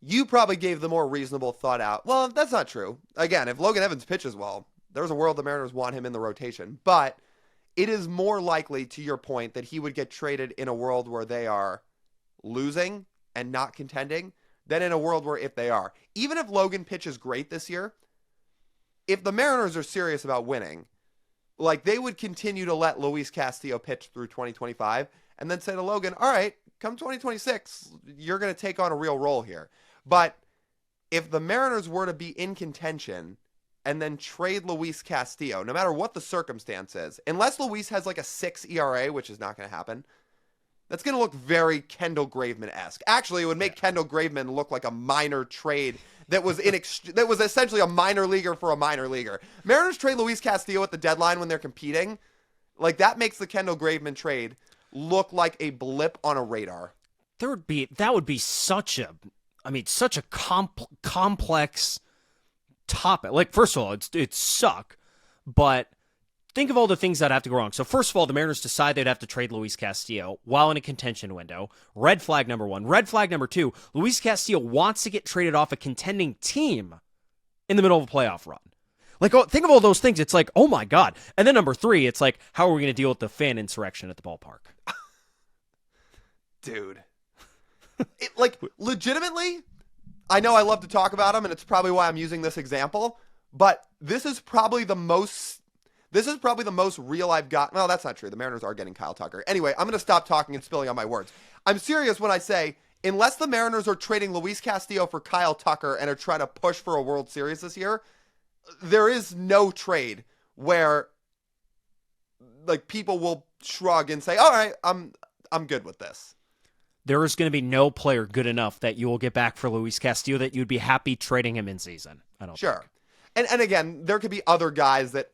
You probably gave the more reasonable thought out. Well, that's not true. Again, if Logan Evans pitches well, there's a world the Mariners want him in the rotation. But it is more likely, to your point, that he would get traded in a world where they are losing and not contending than in a world where if they are. Even if Logan pitches great this year, if the Mariners are serious about winning, like they would continue to let Luis Castillo pitch through 2025 and then say to Logan, all right, come 2026, you're going to take on a real role here. But if the Mariners were to be in contention and then trade Luis Castillo, no matter what the circumstance is, unless Luis has like a 6 ERA, which is not going to happen, that's going to look very Kendall Graveman-esque. Actually, it would make Kendall Graveman look like a minor trade that was that was essentially a minor leaguer for a minor leaguer. Mariners trade Luis Castillo at the deadline when they're competing. Like that makes the Kendall Graveman trade look like a blip on a radar. That would be such a complex topic. Like, first of all, it'd suck, but think of all the things that have to go wrong. So first of all, the Mariners decide they'd have to trade Luis Castillo while in a contention window. Red flag number one. Red flag number two, Luis Castillo wants to get traded off a contending team in the middle of a playoff run. Like, think of all those things. It's like, oh my God. And then number three, it's like, how are we going to deal with the fan insurrection at the ballpark? Dude. Like, legitimately, I know I love to talk about him, and it's probably why I'm using this example, but this is probably the most real I've got. Well, that's not true. The Mariners are getting Kyle Tucker. Anyway, I'm going to stop talking and spilling on my words. I'm serious when I say, unless the Mariners are trading Luis Castillo for Kyle Tucker and are trying to push for a World Series this year, there is no trade where like people will shrug and say, all right, I'm good with this. There is going to be no player good enough that you will get back for Luis Castillo that you'd be happy trading him in season. I don't Sure. And again, there could be other guys that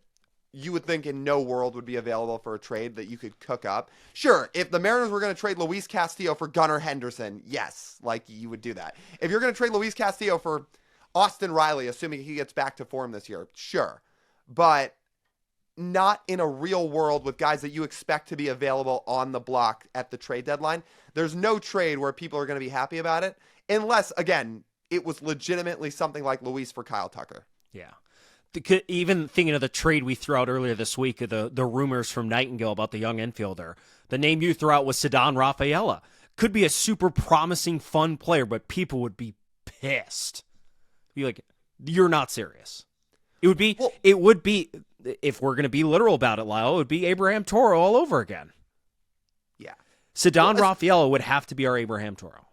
you would think in no world would be available for a trade that you could cook up. Sure, if the Mariners were going to trade Luis Castillo for Gunnar Henderson, yes, like you would do that. If you're going to trade Luis Castillo for Austin Riley, assuming he gets back to form this year, sure. But not in a real world with guys that you expect to be available on the block at the trade deadline. There's no trade where people are going to be happy about it unless, again, it was legitimately something like Luis for Kyle Tucker. Yeah. Even thinking of the trade we threw out earlier this week, the rumors from Nightingale about the young infielder, the name you threw out was Ceddanne Rafaela. Could be a super promising, fun player, but people would be pissed. Be like, you're not serious. It would be, if we're going to be literal about it, Lyle, it would be Abraham Toro all over again. Yeah. Ceddanne Rafaela would have to be our Abraham Toro.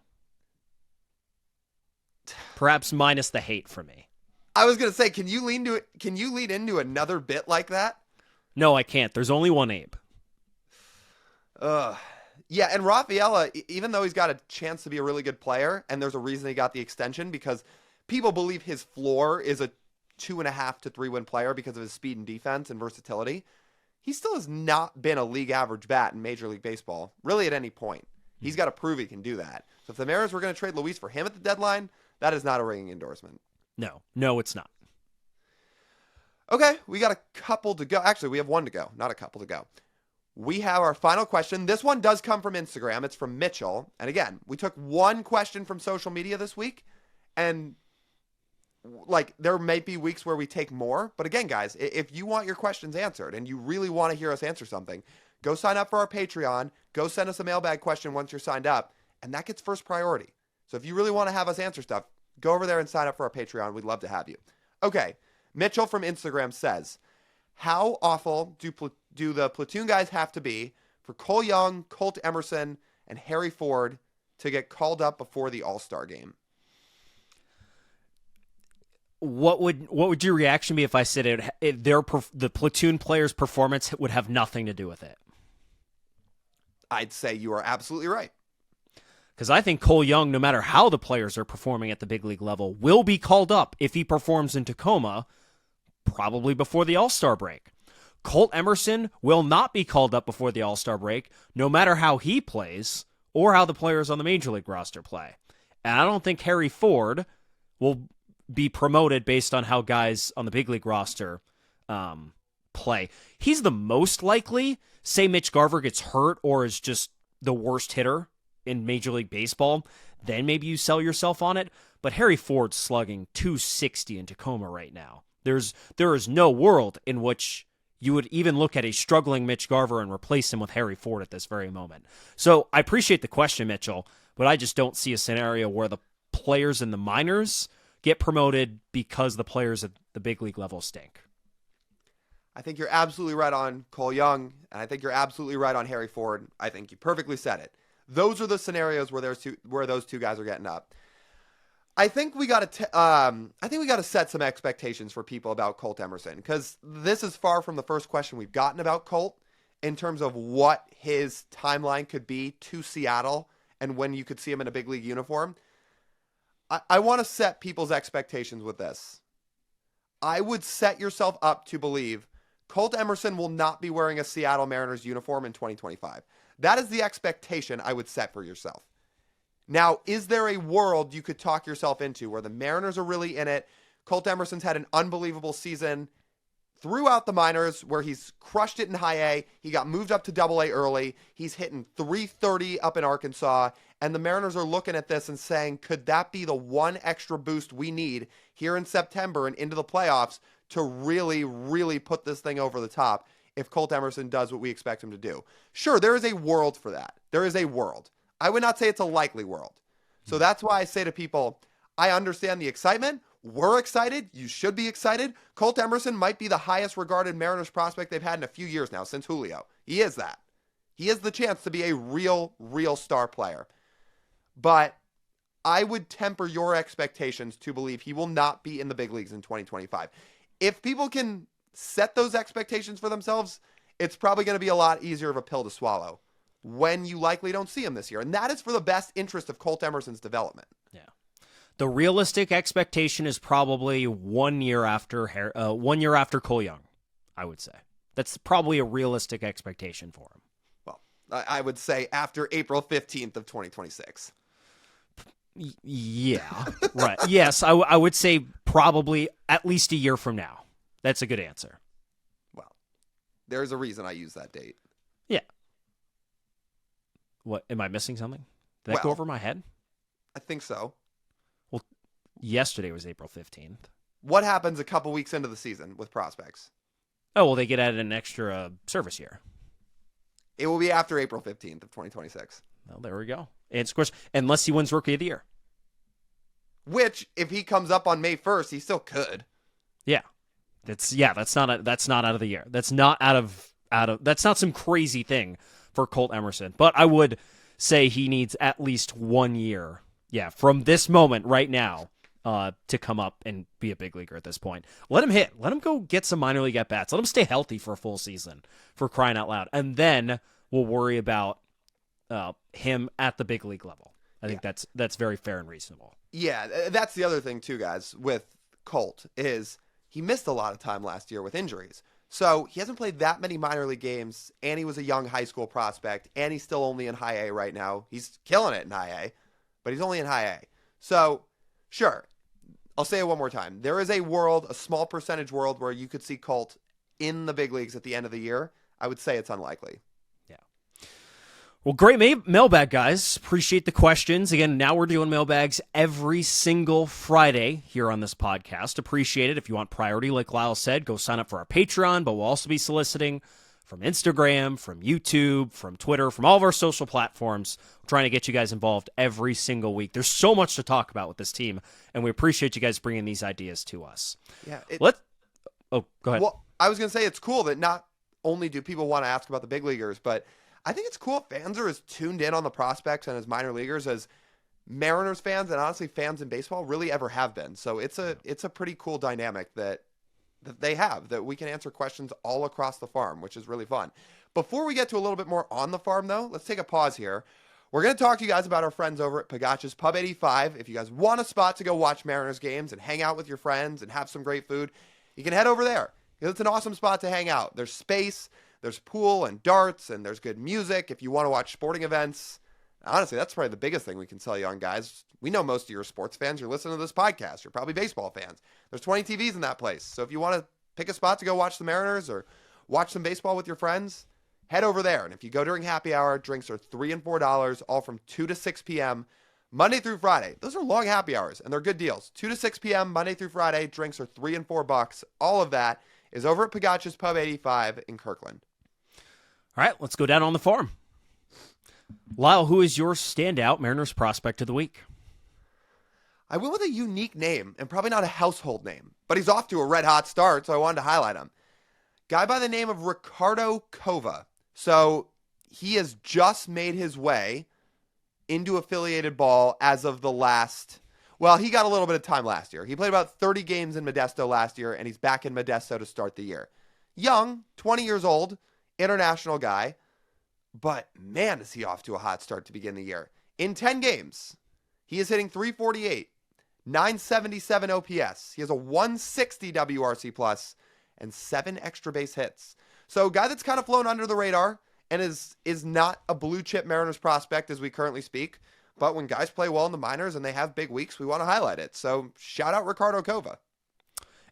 Perhaps minus the hate from me. I was going to say, can you lead into another bit like that? No, I can't. There's only one Abe. Yeah, and Rafaela, even though he's got a chance to be a really good player, and there's a reason he got the extension, because people believe his floor is a 2.5 to 3 win player because of his speed and defense and versatility. He still has not been a league average bat in Major League Baseball, really at any point. He's got to prove he can do that. So if the Mariners were going to trade Luis for him at the deadline, that is not a ringing endorsement. No, it's not. Okay, we got a couple to go. Actually, we have one to go, not a couple to go. We have our final question. This one does come from Instagram. It's from Mitchell. And again, we took one question from social media this week, and like there may be weeks where we take more. But again, guys, if you want your questions answered and you really want to hear us answer something, go sign up for our Patreon. Go send us a mailbag question once you're signed up, and that gets first priority. So if you really want to have us answer stuff, go over there and sign up for our Patreon. We'd love to have you. Okay, Mitchell from Instagram says, how awful do the platoon guys have to be for Cole Young, Colt Emerson, and Harry Ford to get called up before the All-Star game? What would your reaction be if I said the platoon players' performance would have nothing to do with it? I'd say you are absolutely right. Because I think Cole Young, no matter how the players are performing at the big league level, will be called up if he performs in Tacoma, probably before the All-Star break. Colt Emerson will not be called up before the All-Star break, no matter how he plays or how the players on the Major League roster play. And I don't think Harry Ford will be promoted based on how guys on the big league roster play. He's the most likely, say Mitch Garver gets hurt or is just the worst hitter in Major League Baseball, then maybe you sell yourself on it. But Harry Ford's slugging 260 in Tacoma right now. There is no world in which you would even look at a struggling Mitch Garver and replace him with Harry Ford at this very moment. So I appreciate the question, Mitchell, but I just don't see a scenario where the players in the minors get promoted because the players at the big league level stink. I think you're absolutely right on Cole Young, and I think you're absolutely right on Harry Ford. I think you perfectly said it. Those are the scenarios where those two guys are getting up. I think we got to set some expectations for people about Colt Emerson, because this is far from the first question we've gotten about Colt in terms of what his timeline could be to Seattle and when you could see him in a big league uniform. I want to set people's expectations with this. I would set yourself up to believe Colt Emerson will not be wearing a Seattle Mariners uniform in 2025. That is the expectation I would set for yourself. Now, is there a world you could talk yourself into where the Mariners are really in it? Colt Emerson's had an unbelievable season throughout the minors where he's crushed it in high A. He got moved up to double A early. He's hitting .330 up in Arkansas. And the Mariners are looking at this and saying, could that be the one extra boost we need here in September and into the playoffs to really, really put this thing over the top if Colt Emerson does what we expect him to do? Sure, there is a world for that. There is a world. I would not say it's a likely world. So that's why I say to people, I understand the excitement. We're excited. You should be excited. Colt Emerson might be the highest regarded Mariners prospect they've had in a few years now since Julio. He is that. He has the chance to be a real star player. But I would temper your expectations to believe he will not be in the big leagues in 2025. If people can set those expectations for themselves, it's probably going to be a lot easier of a pill to swallow when you likely don't see him this year. And that is for the best interest of Colt Emerson's development. Yeah. The realistic expectation is probably 1 year after Cole Young, I would say. That's probably a realistic expectation for him. Well, I would say after April 15th of 2026. Yeah, right. Yes, I would say probably at least a year from now. That's a good answer. Well, there's a reason I use that date. Yeah. What, am I missing something? Did that go over my head? I think so. Well, yesterday was April 15th. What happens a couple weeks into the season with prospects? Oh, well, they get added an extra service year. It will be after April 15th of 2026. Well, there we go. And of course, unless he wins Rookie of the Year. Which, if he comes up on May 1st, he still could. Yeah. That's not out of the year. That's not that's not some crazy thing for Colt Emerson. But I would say he needs at least 1 year. Yeah, from this moment right now, to come up and be a big leaguer at this point. Let him hit. Let him go get some minor league at bats. Let him stay healthy for a full season, for crying out loud. And then we'll worry about him at the big league level. I think that's very fair and reasonable. Yeah, that's the other thing too, guys, with Colt is he missed a lot of time last year with injuries. So he hasn't played that many minor league games, and he was a young high school prospect, and he's still only in high A right now. He's killing it in high A, but he's only in high A. So, sure, I'll say it one more time. There is a world, a small percentage world, where you could see Colt in the big leagues at the end of the year. I would say it's unlikely. Well, great mailbag, guys. Appreciate the questions. Again, now we're doing mailbags every single Friday here on this podcast. Appreciate it. If you want priority, like Lyle said, go sign up for our Patreon, but we'll also be soliciting from Instagram, from YouTube, from Twitter, from all of our social platforms. We're trying to get you guys involved every single week. There's so much to talk about with this team, and we appreciate you guys bringing these ideas to us. Yeah. Go ahead. Well, I was going to say it's cool that not only do people want to ask about the big leaguers, but I think it's cool fans are as tuned in on the prospects and as minor leaguers as Mariners fans and honestly fans in baseball really ever have been. So it's a pretty cool dynamic that they have, that we can answer questions all across the farm, which is really fun. Before we get to a little bit more on the farm, though, let's take a pause here. We're going to talk to you guys about our friends over at Pagach's Pub 85. If you guys want a spot to go watch Mariners games and hang out with your friends and have some great food, you can head over there. It's an awesome spot to hang out. There's space. There's pool and darts, and there's good music if you want to watch sporting events. Honestly, that's probably the biggest thing we can sell you on, guys. We know most of your sports fans. You're listening to this podcast. You're probably baseball fans. There's 20 TVs in that place. So if you want to pick a spot to go watch the Mariners or watch some baseball with your friends, head over there. And if you go during happy hour, drinks are $3 and $4, all from 2 to 6 p.m. Monday through Friday. Those are long happy hours, and they're good deals. 2 to 6 p.m. Monday through Friday. Drinks are $3 and $4. All of that is over at Pagacci's Pub 85 in Kirkland. All right, let's go down on the farm. Lyle, who is your standout Mariners prospect of the week? I went with a unique name and probably not a household name, but he's off to a red-hot start, so I wanted to highlight him. Guy by the name of Ricardo Cova. So he has just made his way into affiliated ball as of the last... Well, he got a little bit of time last year. He played about 30 games in Modesto last year, and he's back in Modesto to start the year. Young, 20 years old, international guy, but man, is he off to a hot start to begin the year. In 10 games, he is hitting .348, 977 OPS. He has a 160 WRC plus and 7 extra base hits. So a guy that's kind of flown under the radar and is not a blue chip Mariners prospect as we currently speak. But when guys play well in the minors and they have big weeks, we want to highlight it. So shout out Ricardo Cova.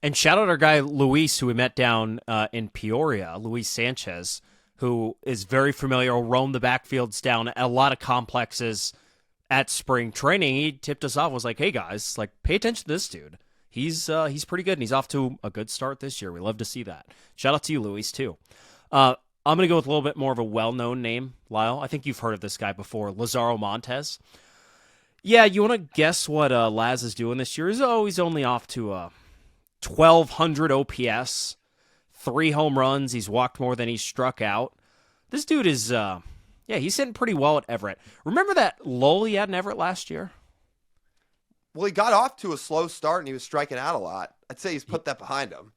And shout out our guy Luis, who we met down in Peoria, Luis Sanchez, who is very familiar, will roam the backfields down at a lot of complexes at spring training. He tipped us off, was like, hey guys, like pay attention to this dude. He's pretty good, and he's off to a good start this year. We love to see that. Shout out to you, Luis, too. I'm going to go with a little bit more of a well-known name, Lyle. I think you've heard of this guy before, Lazaro Montes. Yeah, you want to guess what Laz is doing this year? He's only off to 1,200 OPS, 3 home runs. He's walked more than he's struck out. This dude is, he's hitting pretty well at Everett. Remember that lull he had in Everett last year? Well, he got off to a slow start and he was striking out a lot. I'd say he's put that behind him.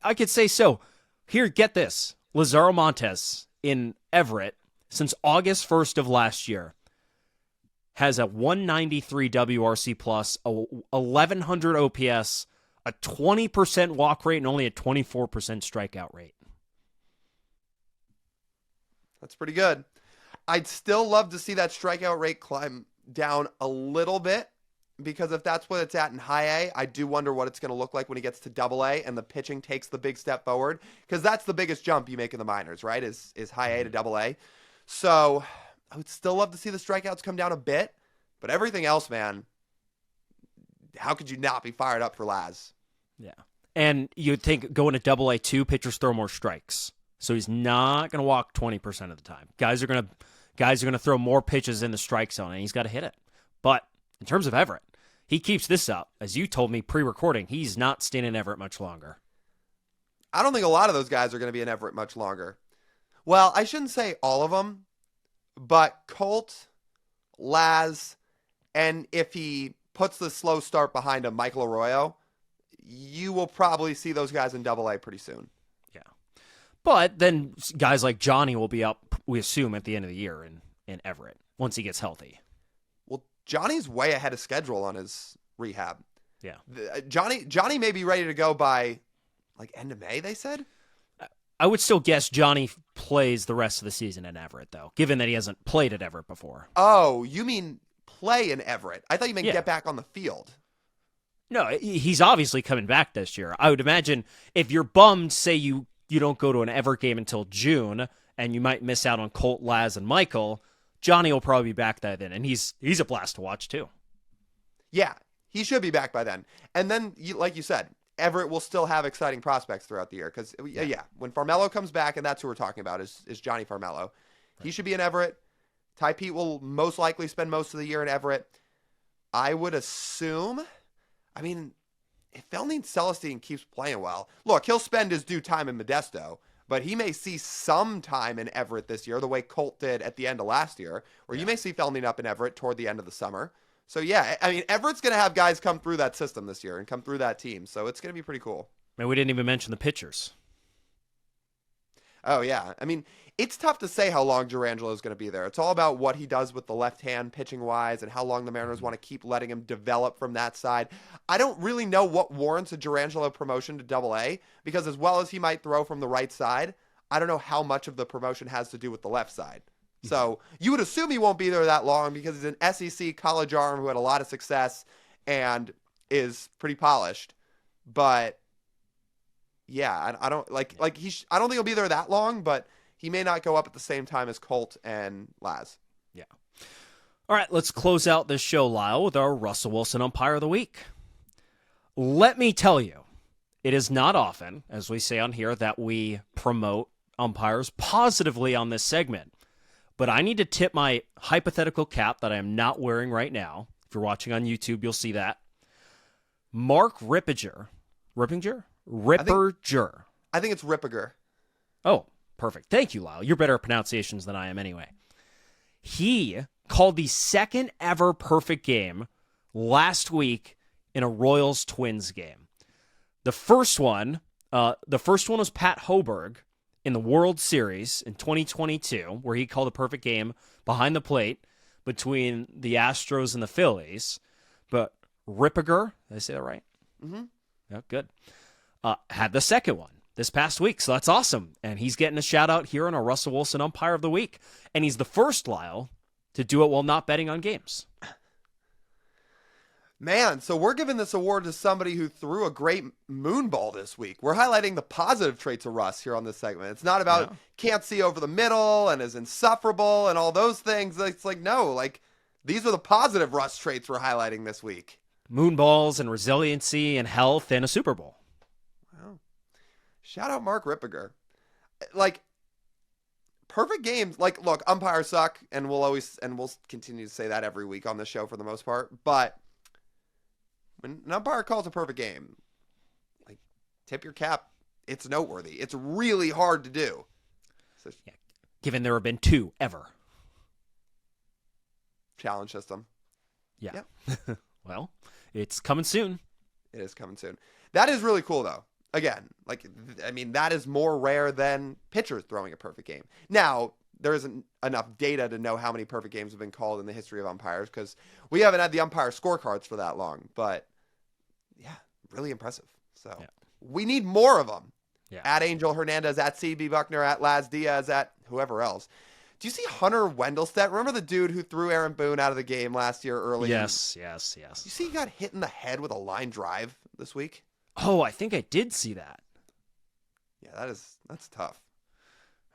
I could say so. Here, get this. Lazaro Montes in Everett since August 1st of last year has a 193 WRC plus, a 1,100 OPS, a 20% walk rate, and only a 24% strikeout rate. That's pretty good. I'd still love to see that strikeout rate climb down a little bit, because if that's what it's at in high A, I do wonder what it's going to look like when he gets to double A and the pitching takes the big step forward, because that's the biggest jump you make in the minors, right, is high A to double A. So I would still love to see the strikeouts come down a bit, but everything else, man, how could you not be fired up for Laz? Yeah. And you'd think going to double A2, pitchers throw more strikes. So he's not going to walk 20% of the time. Guys are going to throw more pitches in the strike zone, and he's got to hit it. But in terms of Everett, he keeps this up. As you told me pre-recording, he's not staying in Everett much longer. I don't think a lot of those guys are going to be in Everett much longer. Well, I shouldn't say all of them, but Colt, Laz, and if he puts the slow start behind him, Michael Arroyo, you will probably see those guys in Double A pretty soon. Yeah. But then guys like Johnny will be up, we assume, at the end of the year in Everett once he gets healthy. Well, Johnny's way ahead of schedule on his rehab. Yeah. Johnny may be ready to go by like end of May, they said? I would still guess Johnny plays the rest of the season in Everett, though, given that he hasn't played at Everett before. Oh, you mean play in Everett? I thought you meant get back on the field. No, he's obviously coming back this year. I would imagine if you're bummed, say you don't go to an Everett game until June, and you might miss out on Colt, Laz, and Michael, Johnny will probably be back by then, and he's a blast to watch, too. Yeah, he should be back by then. And then, like you said, Everett will still have exciting prospects throughout the year. Because, when Farmelo comes back, and that's who we're talking about, is Johnny Farmelo. Right. He should be in Everett. Ty Pete will most likely spend most of the year in Everett. I would assume, if Felnine Celestine keeps playing well, look, he'll spend his due time in Modesto, but he may see some time in Everett this year, the way Colt did at the end of last year, or you may see Felnine up in Everett toward the end of the summer. So, Everett's going to have guys come through that system this year and come through that team. So it's going to be pretty cool. And we didn't even mention the pitchers. Oh, yeah. It's tough to say how long Durangelo is going to be there. It's all about what he does with the left hand pitching-wise and how long the Mariners want to keep letting him develop from that side. I don't really know what warrants a Durangelo promotion to Double A, because as well as he might throw from the right side, I don't know how much of the promotion has to do with the left side. So you would assume he won't be there that long because he's an SEC college arm who had a lot of success and is pretty polished. But yeah, I don't I don't think he'll be there that long, but he may not go up at the same time as Colt and Laz. Yeah. All right, let's close out this show, Lyle, with our Russell Wilson Umpire of the Week. Let me tell you, it is not often, as we say on here, that we promote umpires positively on this segment. But I need to tip my hypothetical cap that I am not wearing right now. If you're watching on YouTube, you'll see that. Mark Rippiger. Rippinger? Ripperger. I think it's Rippiger. Oh, perfect. Thank you, Lyle. You're better at pronunciations than I am anyway. He called the second ever perfect game last week in a Royals-Twins game. The first one was Pat Hoberg in the World Series in 2022, where he called a perfect game behind the plate between the Astros and the Phillies. But Rippiger, did I say that right? Mm-hmm. Yeah, good. Had the second one this past week, so that's awesome. And he's getting a shout-out here on our Russell Wilson Umpire of the Week. And he's the first, Lyle, to do it while not betting on games. Man, so we're giving this award to somebody who threw a great moonball this week. We're highlighting the positive traits of Russ here on this segment. It's not about can't see over the middle and is insufferable and all those things. It's like, no, like these are the positive Russ traits we're highlighting this week. Moonballs and resiliency and health and a Super Bowl. Wow. Shout out Mark Rippiger. Like, perfect games. Like, look, umpires suck, and we'll continue to say that every week on this show for the most part. But when an umpire calls a perfect game, like, tip your cap. It's noteworthy. It's really hard to do. So, yeah, given there have been two ever. Challenge system. Yeah. Well, it's coming soon. It is coming soon. That is really cool, though. Again, like, I mean, that is more rare than pitchers throwing a perfect game. Now, there isn't enough data to know how many perfect games have been called in the history of umpires because we haven't had the umpire scorecards for that long. But, yeah, really impressive. So, we need more of them. Yeah. At Angel Hernandez, at CB Buckner, at Laz Diaz, at whoever else. Do you see Hunter Wendelstedt? Remember the dude who threw Aaron Boone out of the game last year early? Yes. You see he got hit in the head with a line drive this week? Oh, I think I did see that. Yeah, that's tough.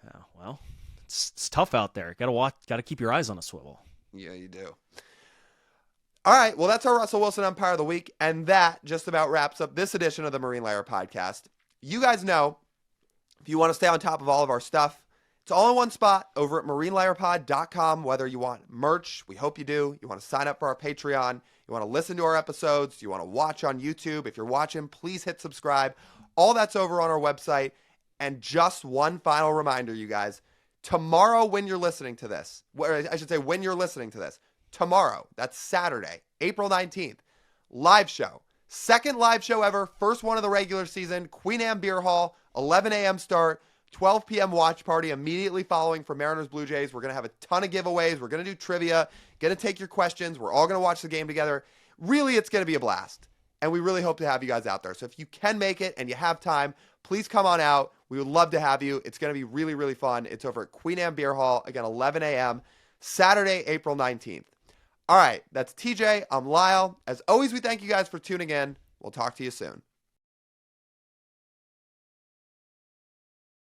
Yeah, well, it's tough out there. Got to keep your eyes on a swivel. Yeah, you do. All right, well, that's our Russell Wilson Umpire of the Week, and that just about wraps up this edition of the Marine Layer Podcast. You guys know, if you want to stay on top of all of our stuff, it's all in one spot over at marinelayerpod.com, whether you want merch, we hope you do, you want to sign up for our Patreon, you want to listen to our episodes, you want to watch on YouTube. If you're watching, please hit subscribe. All that's over on our website. And just one final reminder, you guys, tomorrow when you're listening to this, tomorrow, that's Saturday, April 19th, live show. Second live show ever, first one of the regular season, Queen Anne Beer Hall, 11 a.m. start. 12 p.m. watch party immediately following for Mariners Blue Jays. We're going to have a ton of giveaways. We're going to do trivia, going to take your questions. We're all going to watch the game together. Really, it's going to be a blast. And we really hope to have you guys out there. So if you can make it and you have time, please come on out. We would love to have you. It's going to be really, really fun. It's over at Queen Anne Beer Hall, again, 11 a.m., Saturday, April 19th. All right, that's TJ. I'm Lyle. As always, we thank you guys for tuning in. We'll talk to you soon.